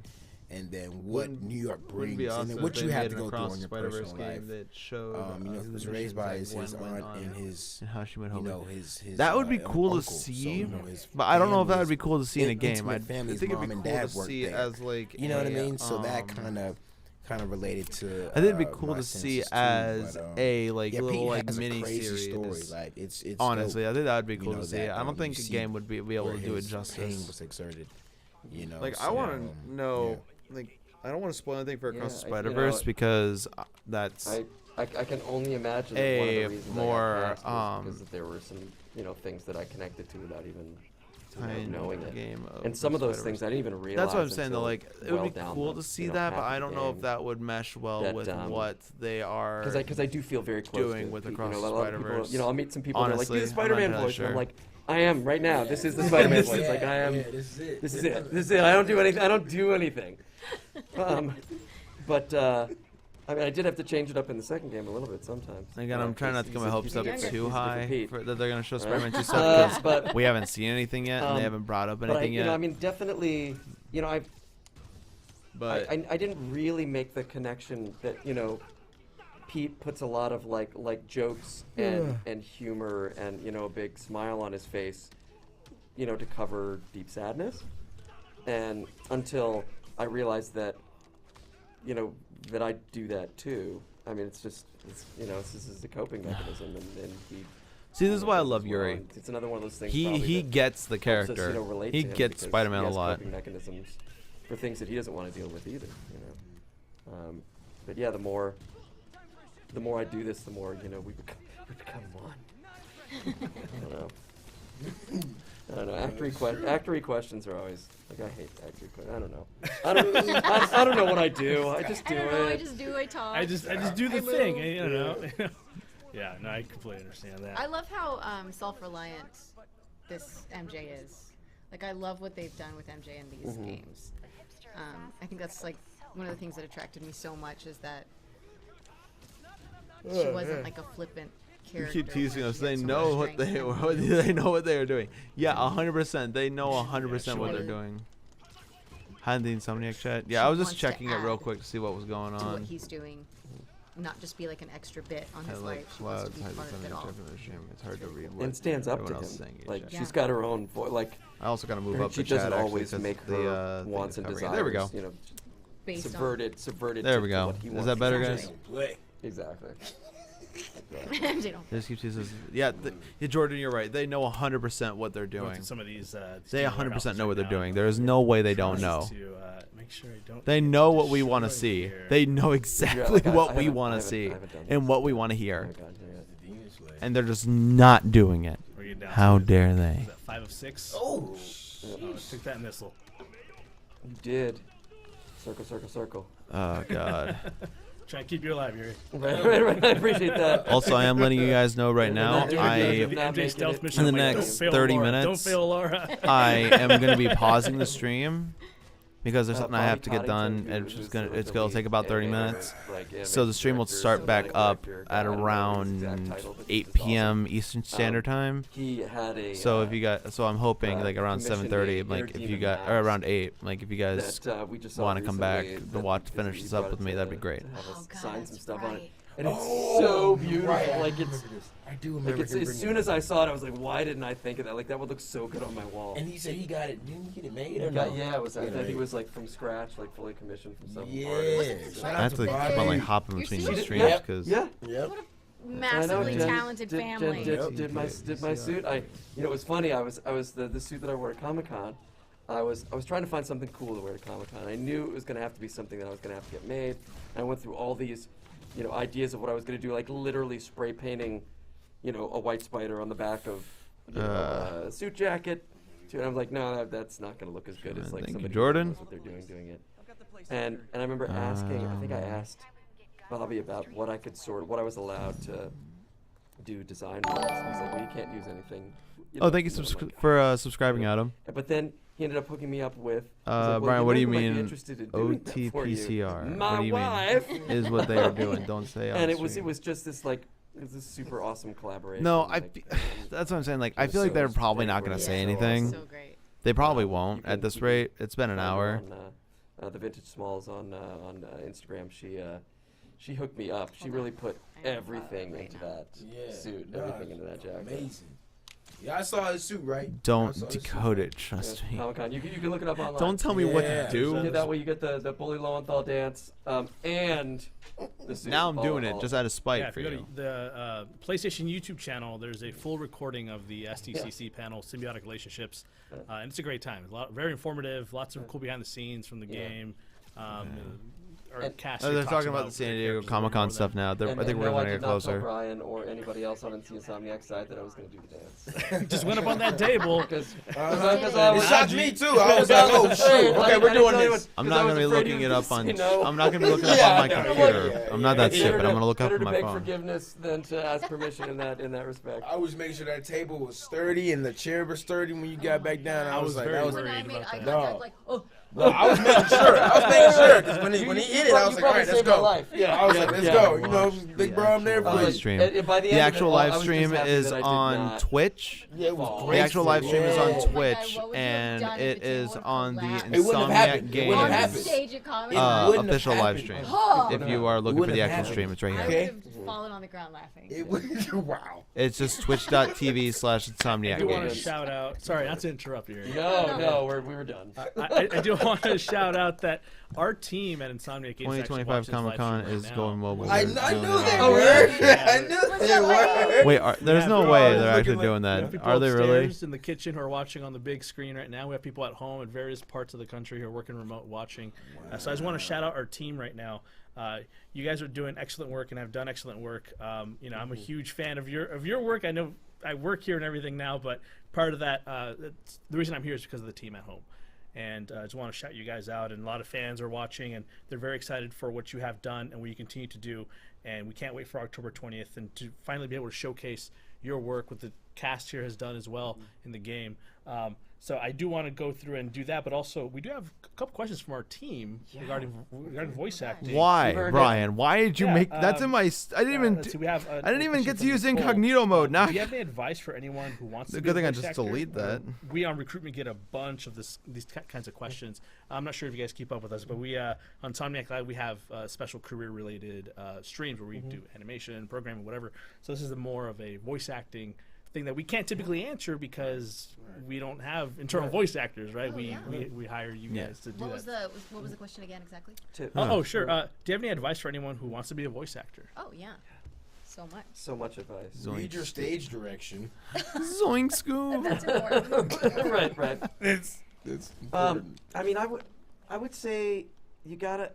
and then what New York Wouldn't brings, be awesome and then if what they you have made to an go through Across in your Spider-Verse personal life. game that showed He was the raised by missions his that Gwen aunt went on and his, and how she would hope his. that would be cool uncle. to see, So, his but I don't know if that family would be cool to see in a game. intimate I family, think it'd mom be and cool dad to worked see it there. as like You know what I a, mean? So that kind of kind of related to. I think it'd be cool my to see senses too, as but, a like yeah, little Pete like has a mini crazy story. series. Like it's Honestly, dope, I think that would be you cool know, to see. that, I don't think you a see game would be able where to do it his pain justice. was exerted. You know, Like I so, want to know, like I don't want to spoil anything for Yeah, Across the you know, Spider-Verse because that's I can only imagine that one of the a reasons more, I got passed was because there were some things that I connected to without even knowing it. game of And some of those Spider-Verse. things I didn't even realize. That's what I'm saying though. until Like it would well be down cool the, to see you know, that, but half I of the don't know if game. that would mesh well that, with what they are Because I do feel very close doing to with people, Across a the lot of people, Spider-Verse. I'll meet some people and they're like, Honestly, do the Spider-Man I'm not voice. entirely And I'm sure. like, I am right now. This is the Spider-Man voice. Yeah, Like I am. yeah, this is it. This is it. This is it. I don't do anything. I don't do anything. But I mean, I did have to change it up in the second game a little bit sometimes. Again, I'm trying not to get my hopes up too high that they're gonna show Spider-Man 2 stuff but because we haven't seen anything yet and they haven't brought up anything yet. I mean, definitely, I But I didn't really make the connection that Pete puts a lot of like jokes and humor and a big smile on his face, to cover deep sadness, and until I realized that that I do that too. I mean, this is a coping mechanism, and he. see, this is why I love as well. Yuri. And it's another one of those things. He probably that gets the helps us, character. relate He to him gets because Spider-Man he a has lot. coping mechanisms for things that he doesn't want to deal with either. But yeah, the more I do this, the more we become one. I don't know. Actory questions are always like I hate actory questions. I don't know. I don't know what I do. I just do I don't know. I it. just do. I talk. I just do the I thing. move. Yeah, no, I completely understand that. I love how self-reliant this MJ is. Like, I love what they've done with MJ in these games. I think that's like one of the things that attracted me so much is that she wasn't like a flippant You character. keep teasing where us. she They had so know much what they strength. they know what they are doing. Yeah, 100%. They know 100% what they're sure. doing. Hi, the Insomniac chat. Yeah, She I was just wants to checking it real add quick to see what was going to what on. he's doing, not just be like an extra bit on his Like life. She wants to clouds, be hide the part of it all. It's hard to read. And What stands up to everyone him. else is saying. Like Yeah. she's got her own voice. Like I also got to move up she the chat doesn't actually, always 'cause make the, her thing wants is and covering it. desires. There we go. Based Subverted. There to we go. what he Is wants that to better, do. guys? Play. Exactly. They don't. Just keep teasing us. Yeah, Jordan, you're right. They know 100% what they're Going doing. through some of these. They game 100% warehouses know what right they're now, doing. There is no way they don't trying know. To, make sure I don't They get know what we want to destroyed see. here. They know Yeah, exactly like, I what we haven't- want I to haven't- see I haven't done and this. what we want to Oh hear. my God, yeah. Demon Slayer. And they're just not doing it. We're getting down How to dare is they? that 5 of 6? Oh, Oh, took that missile. You did. Circle. Oh, God. Try to keep you alive, Yuri. Right. I appreciate that. Also, I am letting you guys know right now, The I MJ stealth mission. in the I'm like, next don't fail 30 Laura. minutes, Don't fail Laura. I am going to be pausing the stream because there's something I Bobby have to get done. Coddington, It's who's just gonna the it's gonna lead take about 30 animator, minutes. like, So the stream will director, start back cinematic up director, at I don't know his around exact title, but 8 he's just p.m. Eastern Standard Time. He had a. So if you got, so I'm hoping like around commissioned 7:30, a like if you Air got, Demon or around Max 8, like if you guys that we just want to come back recently to that watch, because finish he this up brought with it me, to- that'd be great. to have us Oh, God, sign some that's stuff on it, right. and it's so beautiful. right. Like it's. I do Like remember. it's, him as bringing soon it as up. I saw it, I was like, "Why didn't I think of that? Like that would look so good on my wall." And he said he got it. Didn't he get it made He or got, no? yeah, it was. I Yeah, think it was like from scratch, like fully commissioned from some Yeah. artist. Shout I out have to to keep Bobby. on like hopping Your between suit? the Yep. streams because Yeah. Yep. Massively Jen talented family. Yep. Did my suit. It was funny. I was the suit that I wore at Comic-Con. I was trying to find something cool to wear at Comic-Con. I knew it was gonna have to be something that I was gonna have to get made. I went through all these, ideas of what I was gonna do, like literally spray painting, a white spider on the back of a suit jacket. And I'm like, no, that's not gonna look as good as like Thank you, somebody Jordan. who knows what they're doing it. And I remember asking. I think I asked Bobby about what I could what I was allowed to do design-wise. And he's like, well, you can't use anything. Oh, thank you like, for subscribing, Adam. but then he ended up hooking me up with. he's like, well, Brian, what do you know who might be mean interested in doing that for you? OTPCR? My What do you wife. mean? Is what they are doing. Don't say on And it stream. was just this like it was this super awesome collaboration. No, like, that's what I'm saying. Like, I was feel like so- they're it was probably very not gonna great. say So anything. So great. They probably you won't can- at this you can rate. It's been an find her hour. on, the Vintage Smalls on Instagram. She hooked me up. She really put I know everything right into now. that Yeah. suit, Nah, everything into that jacket. Amazing. Yeah, I saw his suit, right? I Don't saw his suit, decode right? it. Trust me. Comic-Con. You can look it up online. Don't tell me what to Yeah. do. That way you get the Bully Lowenthal dance and the suit. Now I'm doing all- it just out of spite Yeah, if for you go you. to the PlayStation YouTube channel, there's a full recording of the STCC panel, Symbiotic Relationships, and it's a great time. Very informative, lots of cool behind the scenes from the game. Our And- cast Oh, here they're talks talking about the San Diego characters Comic Con more than- stuff now. And, I think we're no, I going to did get not tell closer. Brian or anybody else on the Insomniac side that I was going to do the dance. Just went up on that table. Because It shocked me too. I was like, oh shoot, okay, we're doing this. I'm not going to be looking it up on. I'm not going to be looking it Yeah, up on my I know. computer. Yeah, I'm not that yeah. stupid. I'm going to look up better on to my beg phone. forgiveness than to ask permission in that respect. I was making sure that table was sturdy and the chair was sturdy when you got back down. I was like, very that was. worried When I made about eye that. contact, No. like, oh, No, I was making sure. I was making sure because when he hit it, I was like, all right, let's go. Yeah, I was like, let's go. You know, big bro, I'm there for live you. stream. By the The end of actual it, I live was stream just happy is that I did on not Twitch. Yeah, it was The great. The actual live stream is on Yeah. Oh my God, Twitch, what would you have and done if it the two is would on the collapse? It wouldn't have happened. Insomniac It wouldn't have on Games happened. stage at Comic It Con. wouldn't have official live happened. stream. Oh, If you are looking for wouldn't the have actual happened. stream, it's right I here. would have fallen on the ground laughing. It was wow. It's just twitch.tv/Insomniac I do want to Games. shout out. Sorry, not to interrupt you. No, we were done. I do want to shout out that our team at Insomniac Games 2025 Comic Con is going mobile. I They're knew doing they it. were. Yeah. I knew they were. Wait, there's Yeah, no bro, way I was they're looking actually like- doing We have that. people Are they really? upstairs in the kitchen who are watching on the big screen right now. We have people at home at various parts of the country who are working remote watching. So I just want to shout out our team right now. You guys are doing excellent work and have done excellent work. I'm a huge fan of your work. I know I work here and everything now, but part of that, the reason I'm here is because of the team at home. And I just want to shout you guys out. And a lot of fans are watching, and they're very excited for what you have done and what you continue to do. And we can't wait for October 20th and to finally be able to showcase your work, what the cast here has done as well in the game. So I do want to go through and do that, but also we do have a couple questions from our team regarding voice acting. Why, We've heard Brian? Why did you Yeah, make? That's in my. I didn't even. Let's see, we have I didn't even question get to from use Nicole. incognito mode. Now, Do you have any advice for anyone who wants The to be good a thing I voice just actor? delete that. We on recruitment get a bunch of these kinds of questions. I'm not sure if you guys keep up with us, but we on Insomniac Live we have special career-related streams where we do animation, programming, whatever. So this is more of a voice acting thing that we can't typically answer because we don't have internal voice actors, right? Oh, yeah. We hire you guys to do What was that. what was the question again exactly? Oh, sure. Do you have any advice for anyone who wants to be a voice actor? Oh yeah, so much. So much advice. Read your stage direction. Zoink Scoob. That's important. right. It's important. I mean, I would say you gotta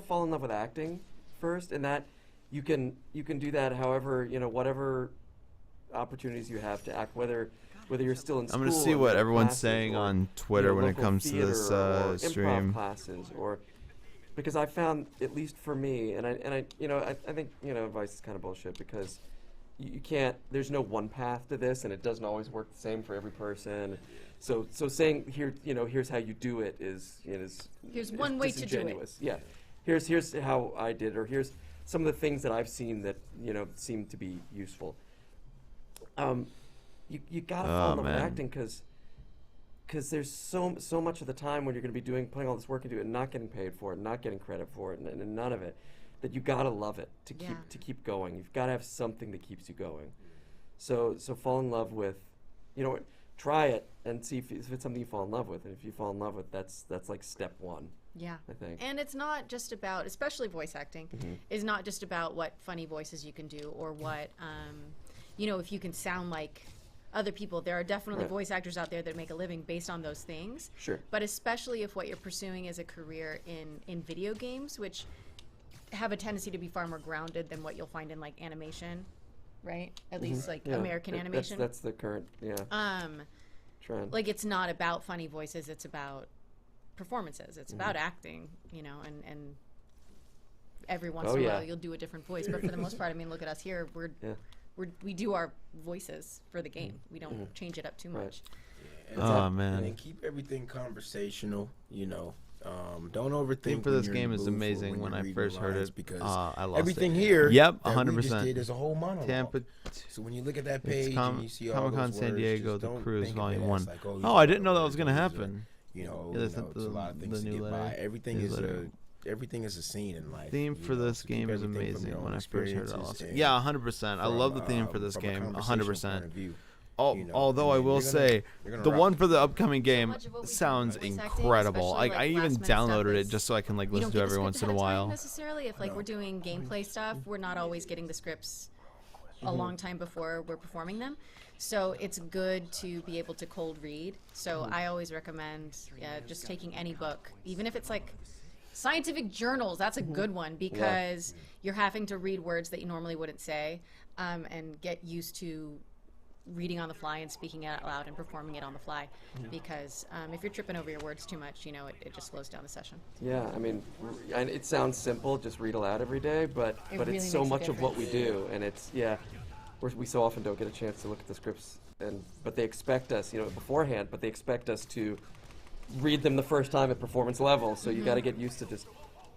fall in love with acting first, and that you can do that however whatever opportunities you have to act, whether you're still in school. I'm gonna see or what in everyone's classes saying or, on Twitter when it local comes to this theater or improv stream. classes, or because I found, at least for me, and I think advice is kind of bullshit because you can't. There's no one path to this, and it doesn't always work the same for every person. So saying here's how you do it is Here's one way to do it. disingenuous. Yeah, here's how I did, or here's some of the things that I've seen that seem to be useful. You gotta fall in love with man. acting because there's so much of the time when you're going to be putting all this work into it and not getting paid for it, not getting credit for it, and none of it, that you gotta love it to keep going. You've got to have something that keeps you going. So fall in love with, try it and see if it's something you fall in love with, and if you fall in love with, that's like step one. Yeah. I think. And it's not just about, especially voice acting, is not just about what funny voices you can do or what, if you can sound like other people. There are definitely Right. voice actors out there that make a living based on those things. Sure. But especially if what you're pursuing is a career in video games, which have a tendency to be far more grounded than what you'll find in like animation, right? At least like Yeah, American animation. That's the current trend. Like it's not about funny voices, it's about performances. It's about acting, and every once in a while you'll do a different voice. But for the most part, I mean, look at us here. We do our voices for the game. We don't change it up too much. Oh man. And keep everything conversational. Don't overthink. Theme for when this you're in game the is booth or amazing when when you're I reading first heard lines it. because I lost everything it. here. Yep, that we just 100%. did is a whole monologue. Tampa. So when you look at that page and you see all Comic-Con those San words, Diego, just The don't Cruise, think of Volume it as 1. like, you Oh, I know, didn't know that was gonna these are, happen. it's the- a lot of the things to get newsletter. by. Everything is Newsletter. everything is a scene in life. Theme for this so keep game is everything from amazing. your When own I first heard it, I experiences lost it. and Yeah, 100%. I from, love the theme for this from a game. conversational 100%. point of view. Although I will say, the one for the upcoming game sounds incredible. Like I even downloaded it just so I can like listen to it every once in a while. Necessarily, if like we're doing gameplay stuff, we're not always getting the scripts a long time before we're performing them. So it's good to be able to cold read. So I always recommend just taking any book, even if it's like scientific journals. That's a good one because you're having to read words that you normally wouldn't say, and get used to reading on the fly and speaking it out loud and performing it on the fly. Because if you're tripping over your words too much, you know, it just slows down the session. Yeah, I mean, and it sounds simple, just read aloud every day, but really it's so makes a much of what we difference. do, and it's we so often don't get a chance to look at the scripts, but they expect us, you know, beforehand, but they expect us to read them the first time at performance level. So you got to get used to just,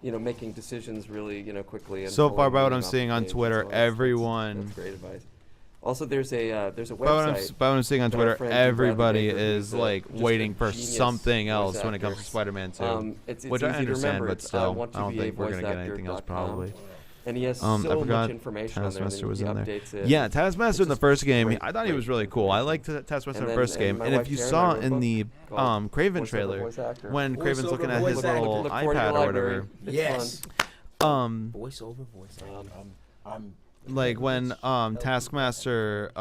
you know, making decisions really, you know, quickly. And So far, pulling by what reading I'm off seeing the on page. Twitter, So that's everyone. great advice. Also, there's a website. By what I'm seeing on that our Twitter, friend Bradley everybody Baker, is who's like just a waiting for genius something voice else when it actor. comes to Spider-Man 2, It's which easy I to understand, remember. but It's, still, want I to don't be a think we're gonna get voice anything else actor.com. probably. And he has I so forgot much information on there. Taskmaster And was he in there. updates it. Yeah, Taskmaster in the It's first just game, great, I thought he was really cool. I liked Taskmaster in the And first then- game, and and my if you wife saw Karen in the called Craven Voiceover trailer, Voice Actor. when Craven's Voiceover looking at voice his actor. little Look forward to your iPad or library. whatever, It's Yes. um, voice acting. I'm like when Taskmaster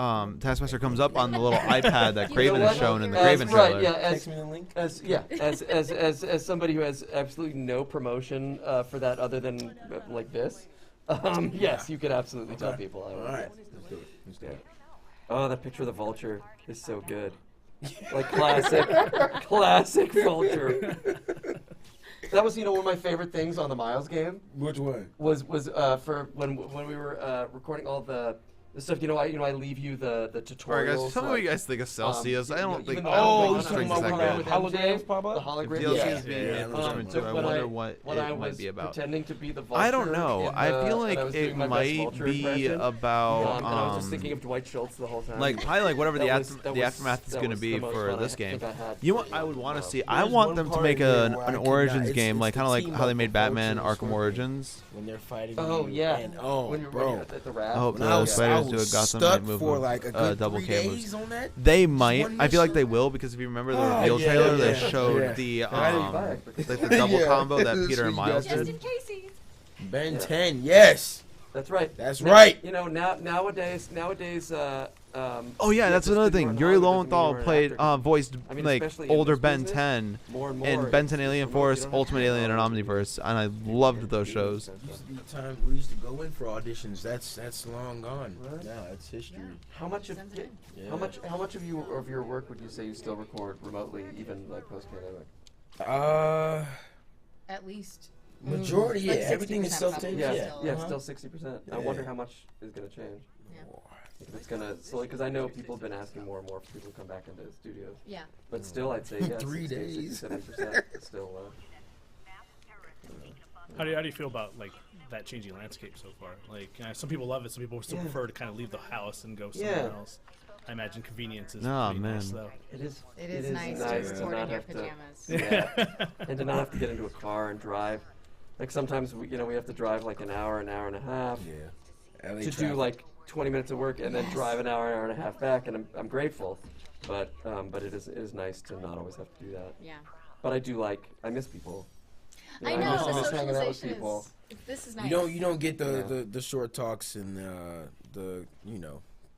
comes up on the little iPad that Craven is shown in the Craven trailer. Right, yeah, Text me the link. as somebody who has absolutely no promotion for that other than like this, yes, you could absolutely tell people. All right. Let's do it. Let's do it. Oh, that picture of the vulture is so good. Like classic vulture. That was, you know, one of my favorite things on the Miles game. Which one? Was for when we were recording all the stuff. You know, I leave you the tutorials. Alright, guys, tell me what like, you guys think of Celsius. I don't think. even though Oh, I you're don't talking know about how when to the do it with holograms MJ, pop up? The If hologram. DLC Yeah, is being yeah, implemented, so I when wonder what when I it might was be about. pretending to be the vulture. I don't know. in I the- feel and like I was it doing my best might vulture be impression, about and I was just thinking of Dwight Schultz the whole time. like probably like whatever That the was- that the was- aftermath is that going to was be the most for fun this I game. think I had You know what for I a would want to while. see? I There's want one them to part make in there an where I an could Origins not- game, it's like the kind of like team how they up made with Batman vultures Arkham or- Origins. When they're fighting. Oh you, yeah. And, when you're bro. at the raft. I hope When the I was Spiders do a Gotham stuck Knight move for of, like a good double 3 K days moves. on that. They might. one I feel like mission. they will because if you remember the Oh, reveal yeah, trailer, yeah, they yeah. showed Yeah. the Like like the double Yeah. combo that That's Peter and what you Miles guys Just did. in case. Ben Yeah. 10, yes. That's right. That's Now- right. You know, nowadays. Oh yeah, that's another thing. Yuri Lowenthal played voiced I mean, like especially in older this Ben business, 10 more and more. in Ben 10 it's Alien remote. Force, You don't have Ultimate to have Alien, and all Omniverse, and I loved those shows. Used to be a time we used to go in for auditions. That's long gone. Right. Now it's history. How much of Yeah. how much of your work would you say you still record remotely, even like post pandemic? At least. Majority, Like yeah. Everything is 60% self-taped. probably Yeah, still. Yeah, uh-huh. still 60%. I Yeah. wonder how much is gonna change. Yeah. If it's gonna slowly, because I know people have been asking more and more for people to come back into the studios. Yeah. But still, I'd say yeah, 3 days. 67% still. How do you feel about like that changing landscape so far? Like some people love it, some people still Yeah. prefer to kind of leave the house and go somewhere Yeah. else. I imagine convenience is Oh, pretty nice man. though. It is. It is nice to to record not in your have to. pajamas. Yeah, and to not have to get into a car and drive. Like sometimes we have to drive like an hour and a half Yeah. LA to do traffic. like 20 minutes of work and then drive an hour and a half back, and I'm grateful, but it is nice to not always have to do that. Yeah. But I miss people. You I know, know, I the miss hanging out with socialization people. this is nice. You don't get Yeah. the short talks and the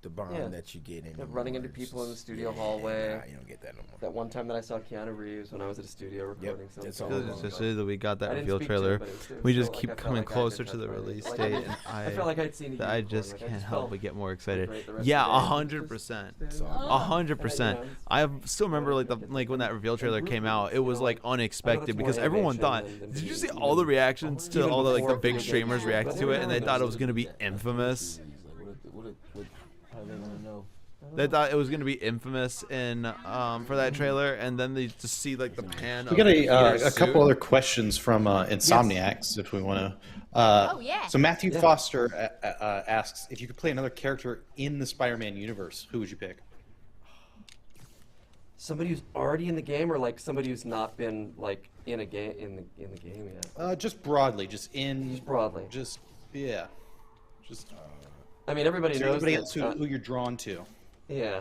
the bond Yeah. that you get in Running into people in the studio hallway. Nah, you don't get that no more. That one time that I saw Keanu Reeves when I was at a studio recording something. that's all Because it it's was. just that we got I that didn't reveal speak to him, trailer. but it was We still just like keep I felt coming like I'd closer been to the touched by release it. date, and I felt like I'd seen a that I unicorn, just like, can't just help felt but get more excited. great the rest Yeah, of the day. 100%. It's all Oh. 100%. I still remember like when that reveal trailer came out, it was like unexpected because everyone thought. Did you see all the reactions to all the like the big streamers react to it, and they thought it was gonna be infamous. How they gonna know? They thought it was gonna be infamous in for that trailer, and then they just see like the pan. We got of a Peter's couple suit. other questions from Insomniacs, if we want to. Oh, yeah. So Matthew Foster asks, if you could play another character in the Spider-Man universe, who would you pick? Somebody who's already in the game, or like somebody who's not been like in a game in the game yet. Just broadly, just Broadly. just yeah, just. I mean, everybody Is there knows anybody that, else who you're drawn to? yeah.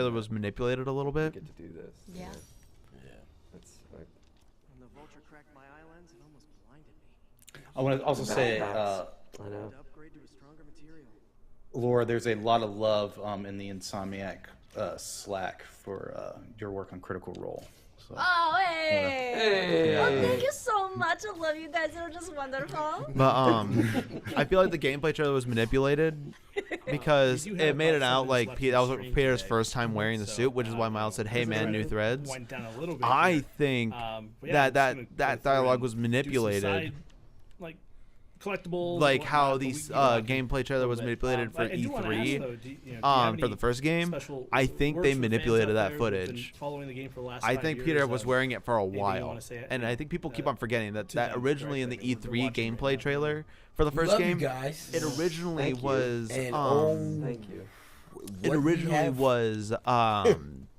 trailer was manipulated a little bit. Get to do this. Yeah. I want to also say, I know. Laura, there's a lot of love in the Insomniac Slack for your work on Critical Role. So, Oh, hey! Hey. Oh, thank you so much. I love you guys. You're just wonderful. But I feel like the gameplay trailer was manipulated because We do have it made it about 7 out like minutes that was left in the Peter's stream first time today. wearing the So, suit, which is why Miles said, "Hey man, new threads." Went down a little bit I here. think But yeah, that we're just gonna go that through dialogue and was do some manipulated. side, like collectibles. Like and how whatnot, but these we can go back gameplay trailer was a little bit. manipulated for I do wanna ask, E3. though, do you have For any the first game, special I think words they for fans manipulated out that there who've been footage. following the game for the last I 5 think years Peter was of wearing it for a anything you while, wanna say, and I think people keep on forgetting that to that them, originally in the correct? They're E3 watching gameplay right now. trailer for the first Love game, you guys. it originally Thank you. was And Thank you. it what we originally have- was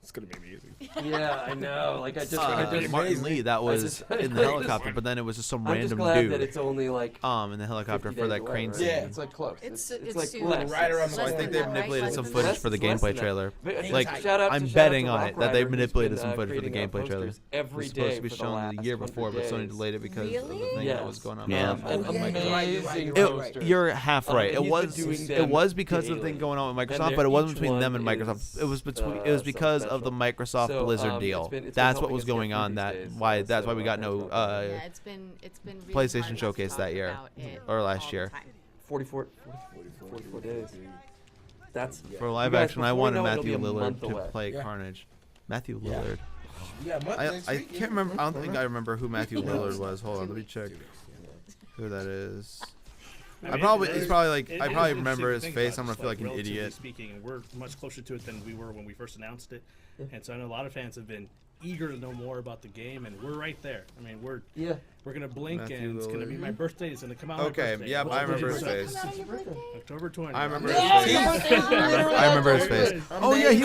It's gonna be amazing. Yeah, I know. Like I just Martin amazing. Lee that was just- in the helicopter, but then it was just some I'm just random glad that dude it's only like in the helicopter 50 for days that away, crane right? scene. Yeah. It's like close. It's like soon. less. Right around the So I Less think than they've that, right? manipulated Less some than footage that. for the Less gameplay than that. trailer. But Like, shout out I'm to betting shout out on to it that they've Rock Ryder, who's manipulated been, some footage for the creating, gameplay trailer. posters It every was supposed day to be for the shown last the year 100 before, but Sony days. delayed it because of the Really? thing that was Yes. going on. Yeah. with An Oh, yeah, you're right, you're right, amazing you're right. posters. You're half right. He's It been was doing it them was because of the thing daily. going on with And Microsoft, they're- but it wasn't each between them one and Microsoft. is, It was between it was something because of the special. Microsoft So, Blizzard it's deal. been That's what helping was us get going through on. these that days, why so, that's why we got no Yeah, it's been really PlayStation hard Showcase to that talk year, about it or last all the year. time. 44 days. That's For live You guys, action. I before we wanted know it, it'll Matthew be a Lillard month to away. play Yeah. Carnage. Matthew Yeah. Lillard. We got a month next I week, yeah. can't remember. I don't think I remember who Matthew Lillard was. Hold on, let me check who that is. I mean, probably it he's is- probably like it I is probably interesting remember to his think face. about, I'm gonna just, feel like an relatively idiot. Speaking, and we're much closer to it than we were when we first announced it, and so I know a lot of fans have been eager to know more about the game, and we're right there. I mean, we're gonna blink, Matthew and it's gonna be Lillard. my birthday. It's gonna come out. on my Okay, birthday. yep, What's I your remember birthday? his Come out face. on your birthday? October 20th. I remember Yeah, his face. yeah. I remember his face. Oh yeah, he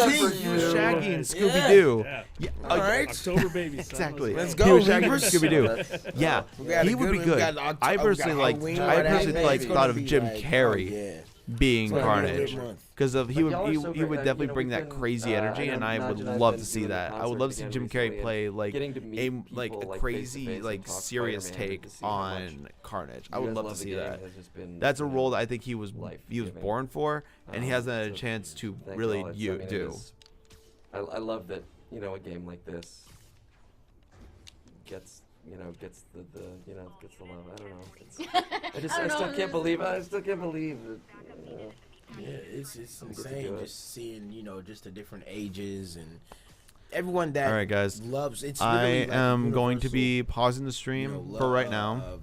was Shaggy and Scooby Doo. Yeah. Yeah, All right. October baby. son. exactly. Let's He go, was Shaggy and Reavers. Scooby Doo. Yeah, We got he a would be good one. We good. got I we got personally like. Halloween I right personally after. like It's gonna thought of be Jim like, Carrey oh, yeah. being It's gonna be a Carnage. good month. Because of he But y'all are would so he great. would definitely bring that crazy energy, and I would love to see that. I would love to see Jim Carrey play like getting to meet a people, like a like, crazy face-to-face like and talk serious Spider-Man take and to see how much on Carnage. I you would guys love to love the see game that. has just been, That's a you know, role that I think he was life-giving. born for, and he hasn't had a so chance to thank really y'all. It's- I mean, it do. is- I love that, you know, a game like this gets gets the gets the love. I don't know. It's, I still can't believe that. Yeah, it's get to insane do it. just seeing, just the different ages and everyone that All right, guys. loves it's I literally like a am going to universal, be pausing the stream for right now.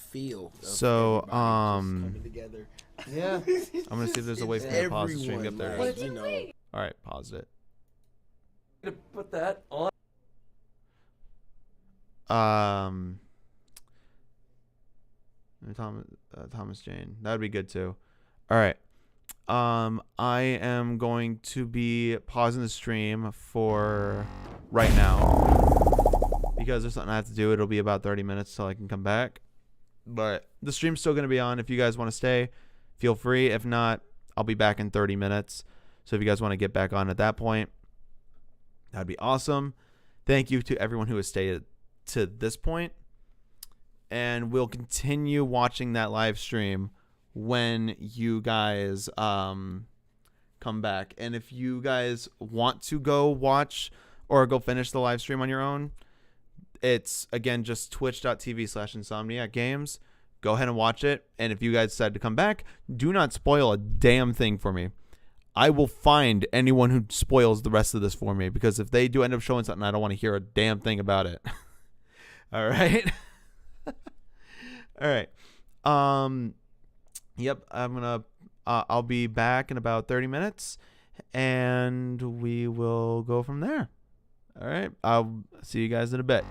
Feel of So, everybody just coming together. Yeah. I'm gonna see if there's a way for me to pause the stream. Yep, there Everyone, it is. like, All right, paused it. To put that on. Thomas Jane. That would be good too. All right. I am going to be pausing the stream for right now because there's something I have to do. It'll be about 30 minutes till I can come back. But the stream's still going to be on. If you guys want to stay, feel free. If not, I'll be back in 30 minutes. So if you guys want to get back on at that point, that'd be awesome. Thank you to everyone who has stayed to this point. And we'll continue watching that live stream when you guys come back. And if you guys want to go watch or go finish the live stream on your own, it's, again, just twitch.tv/Insomniac Games. Go ahead and watch it. And if you guys decide to come back, do not spoil a damn thing for me. I will find anyone who spoils the rest of this for me, because if they do end up showing something, I don't want to hear a damn thing about it. All right. All right. Yep. I'll be back in about 30 minutes and we will go from there. All right. I'll see you guys in a bit.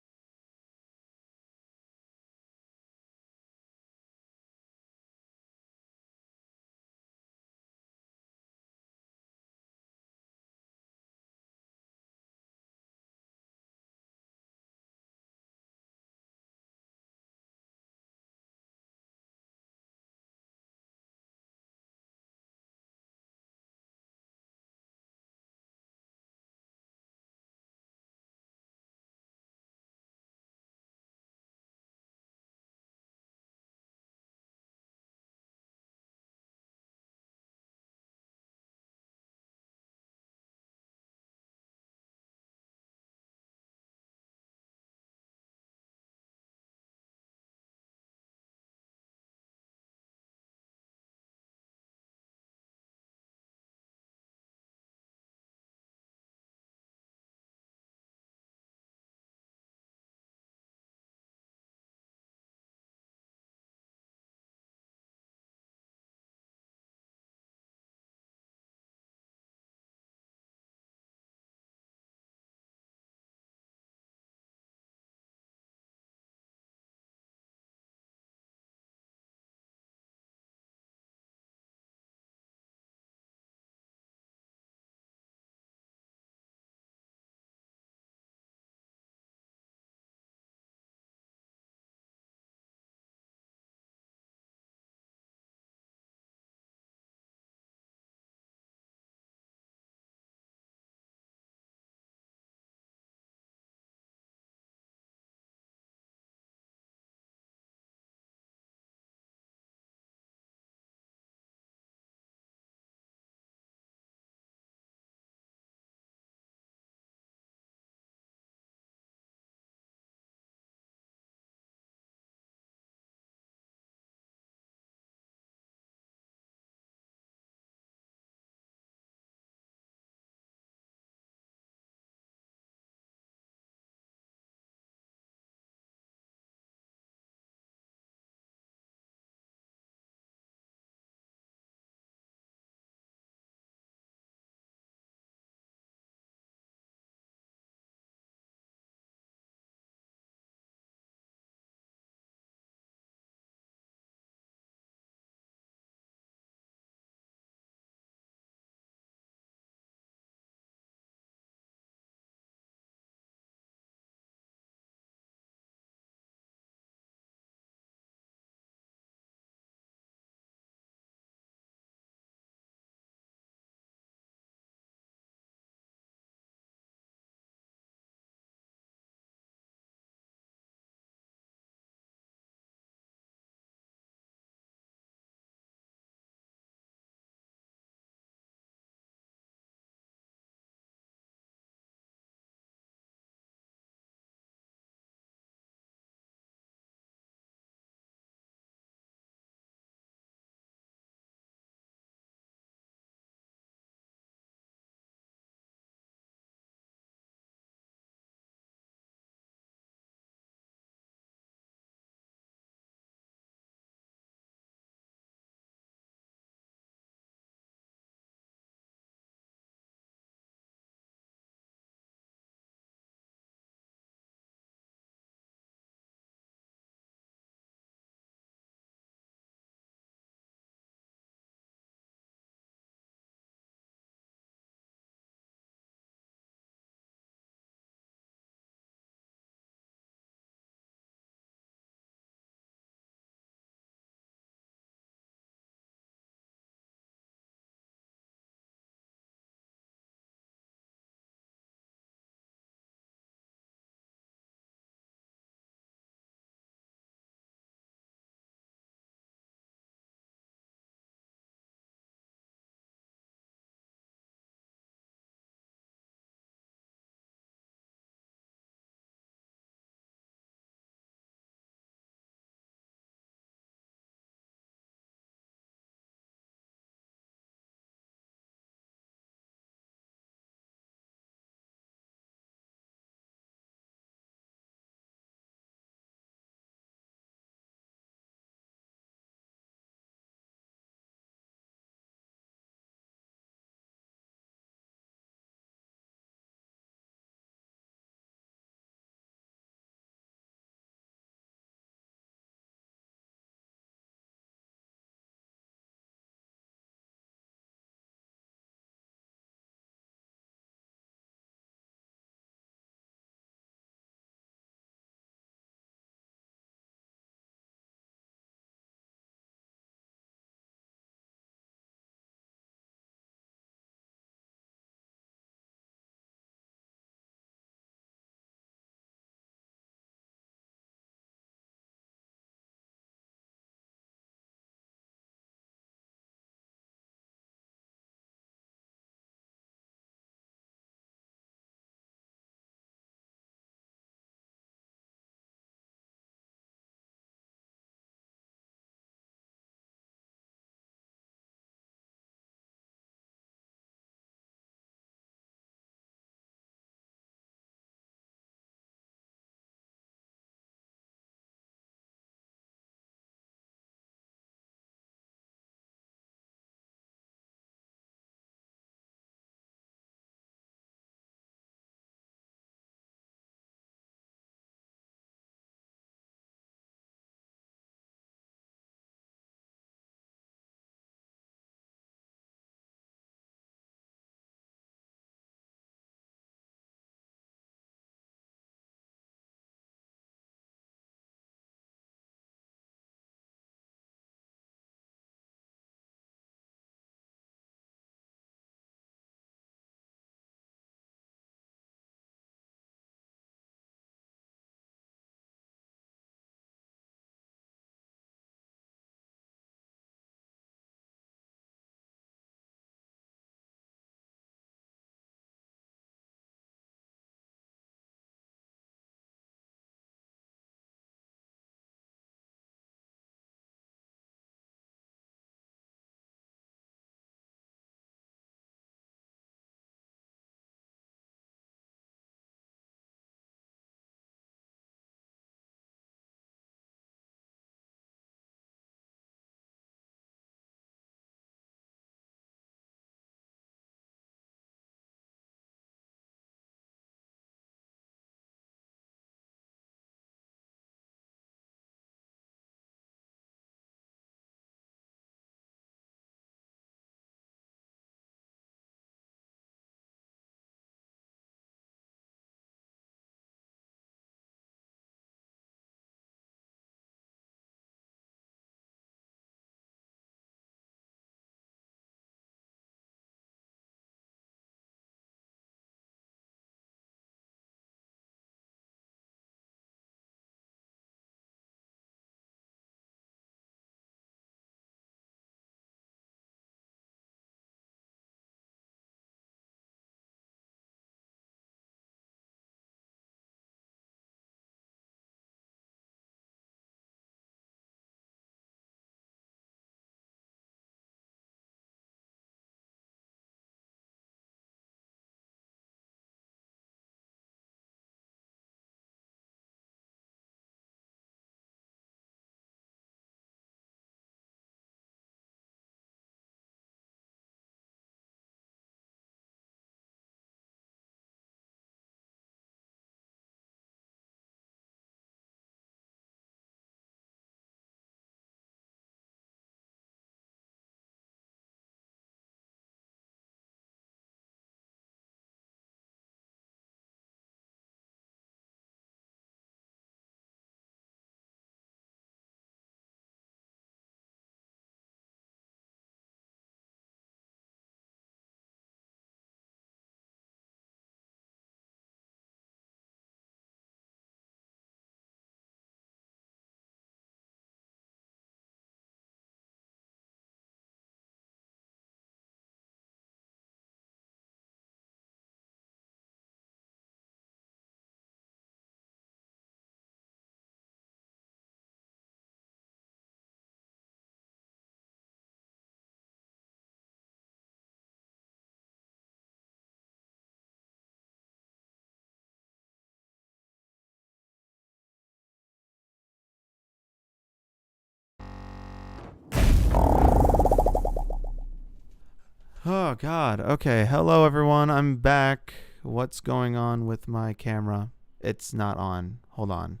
Oh, God. Okay. Hello, everyone. I'm back. What's going on with my camera? It's not on. Hold on.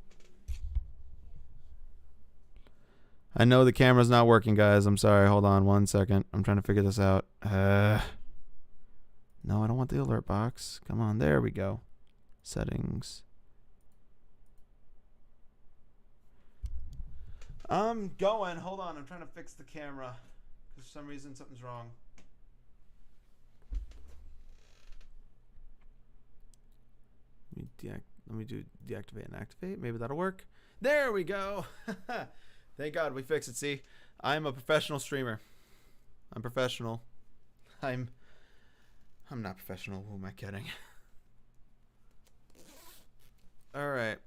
I know the camera's not working, guys. I'm sorry. Hold on 1 second. I'm trying to figure this out. No, I don't want the alert box. Come on. There we go. Settings. I'm going. Hold on. I'm trying to fix the camera. For some reason, something's wrong. Let me do deactivate and activate. Maybe that'll work. There we go. Thank God we fixed it. See, I'm a professional streamer. I'm professional. I'm not professional. Who am I kidding? All right.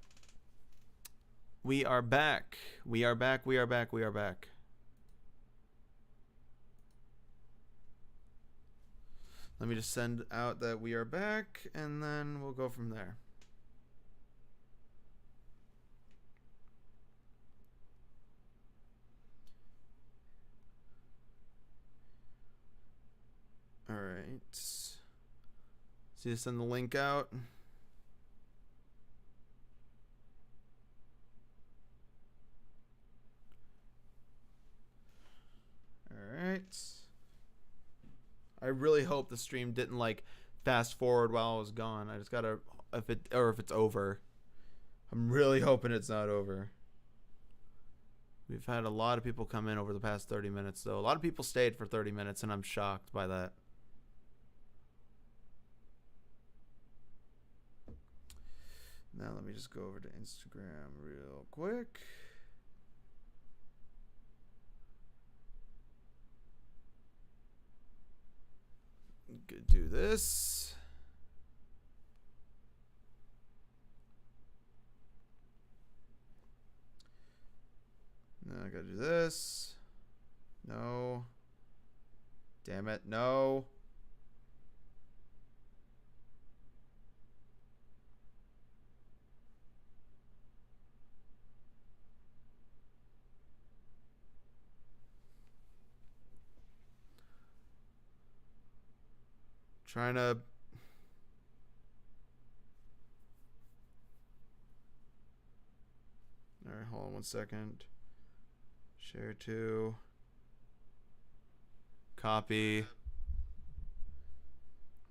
We are back. We are back. We are back. We are back. Let me just send out that we are back, and then we'll go from there. All right. So you send the link out. All right. I really hope the stream didn't like fast forward while I was gone. I just gotta if it's over. I'm really hoping it's not over. We've had a lot of people come in over the past 30 minutes though. A lot of people stayed for 30 minutes and I'm shocked by that. Now let me just go over to Instagram real quick. Do this. Now I gotta do this. No. Damn it, no. Trying to all right, hold on 1 second. Share to copy.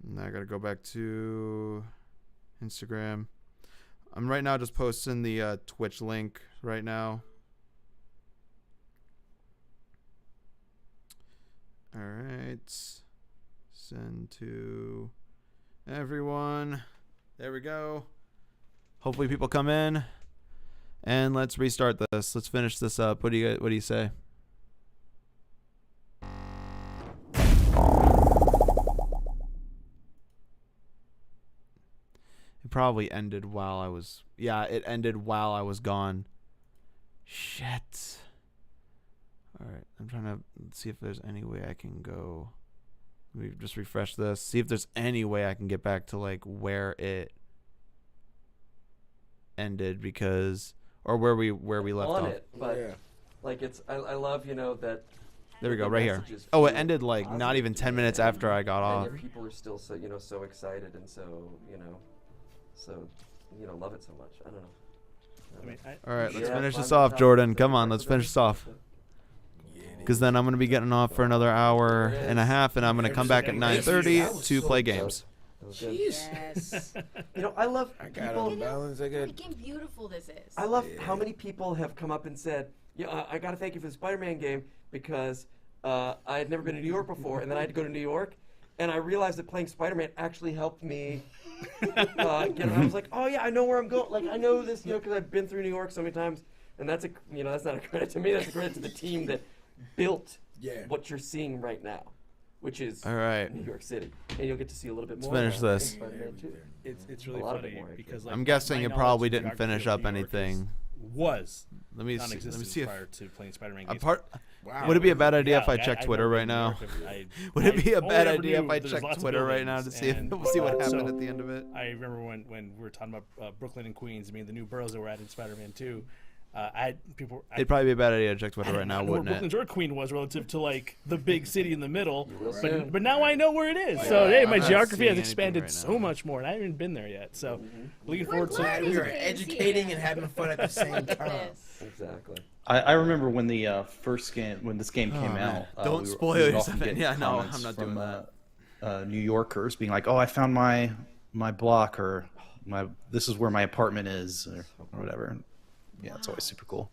Now I gotta go back to Instagram. I'm right now just posting the Twitch link right now. All right. Send to everyone. There we go. Hopefully people come in. And let's restart this. Let's finish this up. What do you say? It probably ended while I was it ended while I was gone. Shit. Alright, I'm trying to see if there's any way I can go. Let me just refresh this. See if there's any way I can get back to like where it ended or where we left off. But like I love that. There we go, right here. Oh, it ended like not even 10 minutes after I got off. And people were still so excited and so love it so much. I don't know. All right, let's finish this off, Jordan. Come on, let's finish this off. Because then I'm going to be getting off for another hour and a half, and I'm going to come back at 9:30 to play games. Yes. I love I got people. on balance. I got. Look how beautiful this is. I love how many people have come up and said, I got to thank you for the Spider-Man game because I had never been to New York before, and then I had to go to New York, and I realized that playing Spider-Man actually helped me. I was like, oh yeah, I know where I'm going. Like I know this, because I've been through New York so many times, and that's that's not a credit to me. That's a credit to the team that built what you're seeing right now, which is all right. New York City, and you'll get to see a little bit more. Let's finish this. It's really funny because I'm guessing it probably didn't finish up anything. Let me see if prior to playing Spider-Man games. Would it be a bad idea if I check Twitter right now? Would it be a bad idea if I check Twitter right now to see what happened at the end of it? I remember when we were talking about Brooklyn and Queens, the new boroughs that were added in Spider-Man 2. It'd probably be a bad idea to check Twitter right now, wouldn't Brooklyn it? Drug Queen was relative to like the big city in the middle, soon. but now I know where it is. So hey, my not geography seeing has anything expanded right so now. much more, and I haven't even been there yet. So looking We're forward to glad it. We are Things educating here. and having fun at the same time. Yes. Exactly. I remember when the when this game came man. out. Don't we spoil would yourself. often get Yeah, no, comments I'm not from, doing that. New Yorkers being like, "Oh, I found my block," or "This is where my apartment is," or whatever. Yeah, it's always super cool.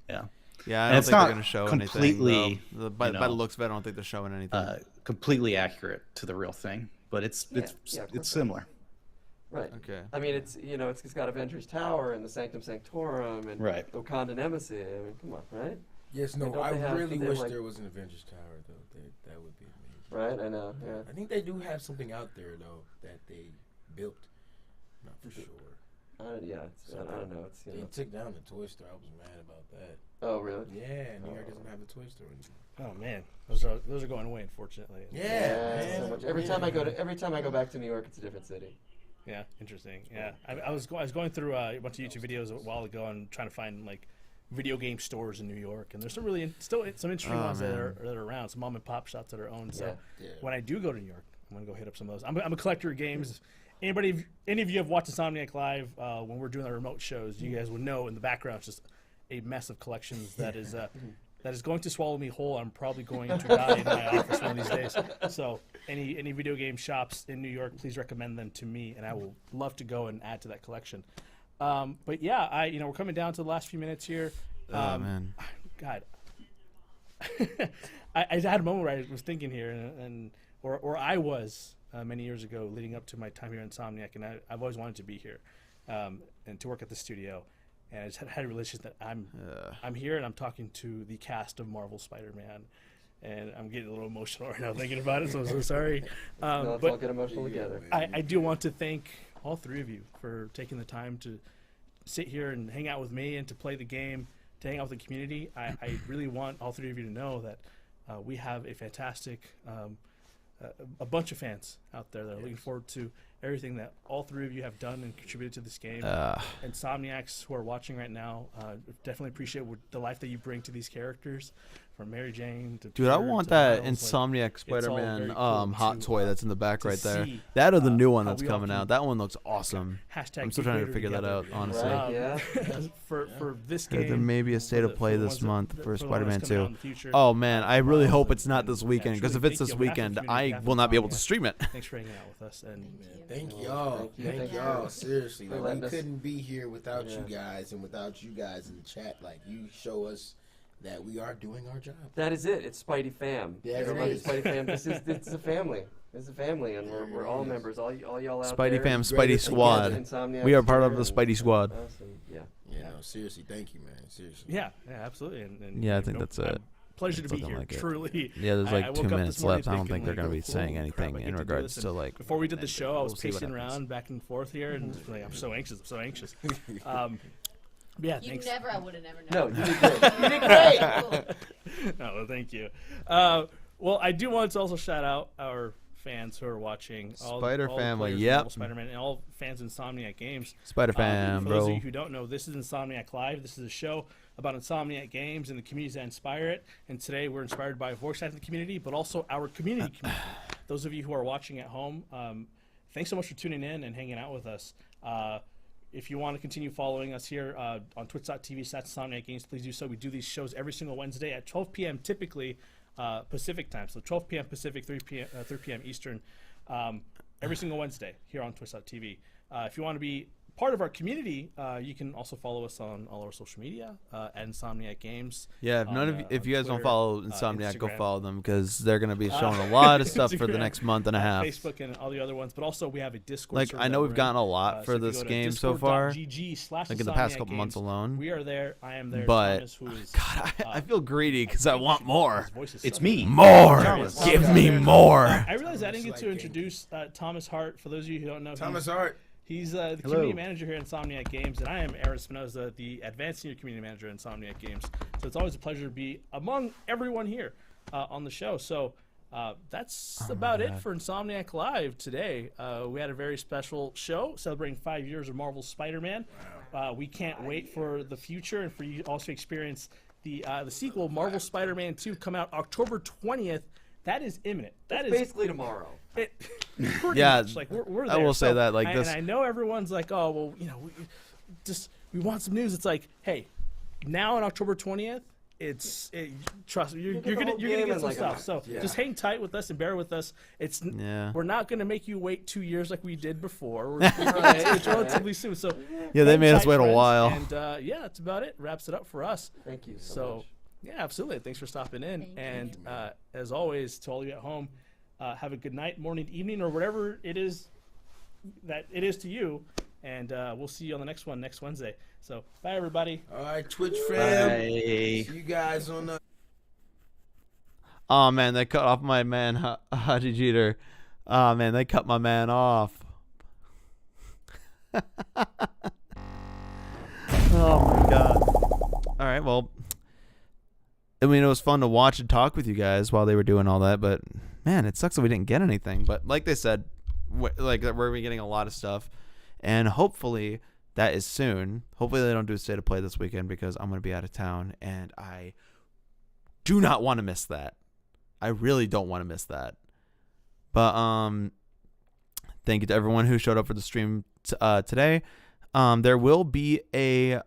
Yeah. Yeah, I And don't it's think they're not going to show completely, anything. Though. By you the know, looks of it, I don't think they're showing anything. completely accurate to the real thing, but it's of course. similar. Right. Okay. I mean, it's it's got Avengers Tower and the Sanctum Sanctorum and Right. Wakandan Embassy. I mean, come on, right? Yes, no, Don't I they have- really they wish like- there was an Avengers Tower, though. That would be amazing. Right. I know. Yeah. I think they do have something out there, though, that they built. Not for sure. Yeah. I don't know. It's They took down the toy store. I was mad about that. Oh, really? Yeah, New York doesn't have a toy store anymore. Oh man, those are going away, unfortunately. Yeah, so man. much. Every time I go back to New York, it's a different city. Yeah, interesting. Yeah, I was going through a bunch of YouTube videos a while ago and trying to find like video game stores in New York, and there's some really still some interesting ones that are around, some mom and pop shops that are owned. So Yeah. when I do go to New York, I'm gonna go hit up some of those. I'm a collector of games. Any of you have watched Insomniac Live when we're doing our remote shows, you guys would know in the background it's just a mess of collections that is going to swallow me whole. I'm probably going to die in my office one of these days. So any video game shops in New York, please recommend them to me, and I will love to go and add to that collection. But yeah, we're coming down to the last few minutes here. Oh man. God, I had a moment where I was thinking here, or I was many years ago, leading up to my time here in Insomniac, and I've always wanted to be here and to work at the studio. And I just had a realization that I'm here and I'm talking to the cast of Marvel Spider-Man, and I'm getting a little emotional right now thinking about it. So I'm so sorry. Let's all get emotional together. I do want to thank all three of you for taking the time to sit here and hang out with me and to play the game, to hang out with the community. I really want all three of you to know that we have a fantastic, a bunch of fans out there that are looking forward to everything that all three of you have done and contributed to this game. Insomniacs who are watching right now definitely appreciate the life that you bring to these characters, from Mary Jane to Dude, I Peter want to that Miles. Insomniac all Spider-Man very cool hot to, toy that's in the back to right there. see, That or the new one how that's we all coming can out. That one looks awesome. Hashtag I'm still get trying to greater figure that together. out, honestly. Right, yeah. For this There game, may be a state for of the- play for the this ones that- month for for the ones Spider-Man coming out 2. in the future. Oh man, I really hope it's not And this weekend, because if truly it's thank this you on behalf of weekend, the community, I on will not be able to behalf of stream it. Thanks for hanging out with us. And Thank y'all. Thank you. Thank y'all. Seriously. For Like, letting we us- couldn't be here without you Yeah. guys and without you guys in the chat. Like, you show us that we are doing our job. That is it. It's Spidey fam. Yeah, Everybody, it is. Spidey fam. This is a family. It's a family, and we're all members. All y'all out Spidey there. fam, Greatest Spidey together. squad. Insomniac We are part of the Spider Spidey squad. and us, and yeah. Yeah, no, seriously. Thank you, man. Seriously. yeah, absolutely. And Yeah, I think that's it. Pleasure to It's be looking here. like it. Truly. Yeah, there's I like woke 2 up this minutes morning left. I don't thinking, think they're going to be like, saying holy crap, I anything get in to do regards this. to like. Before we did the show, I was We'll see what pacing happens. around back and forth here, and just like, I'm so anxious. Yeah, You thanks. never, I would have never No, known. you did great. You did great. Oh, well, thank you. Well, I do want to also shout out our fans who are watching. Spider all family, players of yep. Marvel Spider-Man, and all fans of Insomniac Games. Spider fam, For those of bro. you who don't know, this is Insomniac Live. This is a show about Insomniac Games and the communities that inspire it. And today we're inspired by voice acting community, but also our community. Those of you who are watching at home, thanks so much for tuning in and hanging out with us. If you want to continue following us here on twitch.tv/Insomniac Games, please do so. We do these shows every single Wednesday at 12 p.m. typically Pacific time. So 12 p.m. Pacific, 3 p.m. Eastern, every single Wednesday here on twitch.tv. If you want to be part of our community, you can also follow us on all our social media at Insomniac Games. Yeah, if on, if on you guys don't Twitter, follow Insomniac, go Instagram. follow them, because they're going to be showing a lot of stuff for the Instagram, next month and a half. Facebook and all the other ones, but also we have a Discord. Like, server I know that we've we're gotten in. a lot for if you this go to game so far, discord.gg/Insomniac like in the past couple Games, months alone. We are there. I am there. But Thomas, who is, God, I feel greedy because I want more. his voice is It's so me. good. More. Thomas. Give me more. I realized I didn't get to Like introduce Thomas Hart. For those of you who don't know, Thomas Hart. he's the community manager here at Insomniac Games, and I am Aaron Spinoza, the advanced senior community manager at Insomniac Games. So it's always a pleasure to be among everyone here on the show. So that's about it for Insomniac Live today. We had a very special show celebrating 5 years of Marvel's Spider-Man. we can't wait for the future and for you also to experience the sequel, Marvel Spider-Man 2, come out October 20th. That is imminent. That is basically tomorrow. Pretty much. Like we're there. I will say that like this. And I know everyone's like, oh well, we want some news. It's like, hey, now on October 20th, trust me, you're gonna get some stuff. So just hang tight with us and bear with us. We're not gonna make you wait 2 years like we did before. It's relatively soon. So they made us wait a while. And that's about it. Wraps it up for us. Thank you so much. Yeah, absolutely. Thanks for stopping in. And as always, to all of you at home, have a good night, morning, evening, or whatever it is that it is to you. And we'll see you on the next one next Wednesday. So, bye, everybody. All right, Twitch fam. Bye. See you guys on the... Oh, man, they cut off my man, Haji Jeter. Oh, man, they cut my man off. Oh, my God. All right, well... I mean, it was fun to watch and talk with you guys while they were doing all that, but man, it sucks that we didn't get anything. But like they said, we're getting a lot of stuff, and hopefully that is soon. Hopefully they don't do a state of play this weekend because I'm going to be out of town, and I do not want to miss that. I really don't want to miss that. But thank you to everyone who showed up for the stream today. There will be a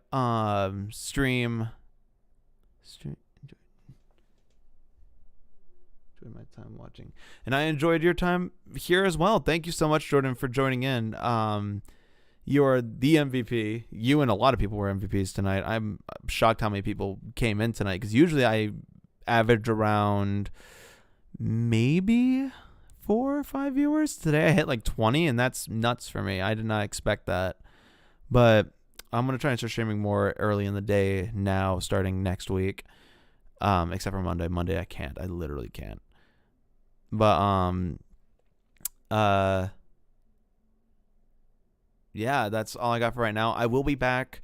stream. My time watching, and I enjoyed your time here as well. Thank you so much, Jordan, for joining in. You're the MVP. You and a lot of people were MVPs tonight. I'm shocked how many people came in tonight, because usually I average around maybe 4 or 5 viewers. Today I hit like 20, and that's nuts for me. I did not expect that, but I'm gonna try and start streaming more early in the day now, starting next week. Except for Monday. Monday I can't. I literally can't. But yeah, that's all I got for right now. I will be back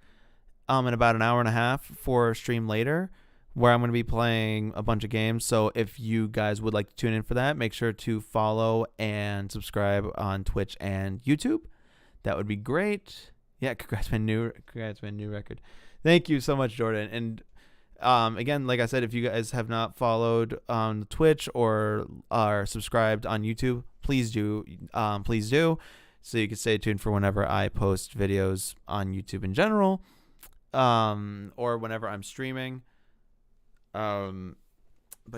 in about an hour and a half for a stream later, where I'm going to be playing a bunch of games. So if you guys would like to tune in for that, make sure to follow and subscribe on Twitch and YouTube. That would be great. Yeah, congrats on new record. Thank you so much, Jordan. And again, like I said, if you guys have not followed on Twitch or are subscribed on YouTube, please do. So you can stay tuned for whenever I post videos on YouTube in general, or whenever I'm streaming. But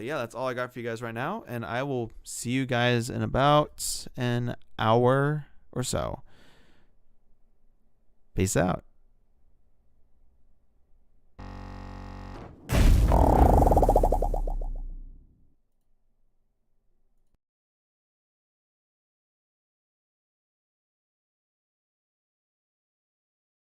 yeah, that's all I got for you guys right now, and I will see you guys in about an hour or so. Peace out.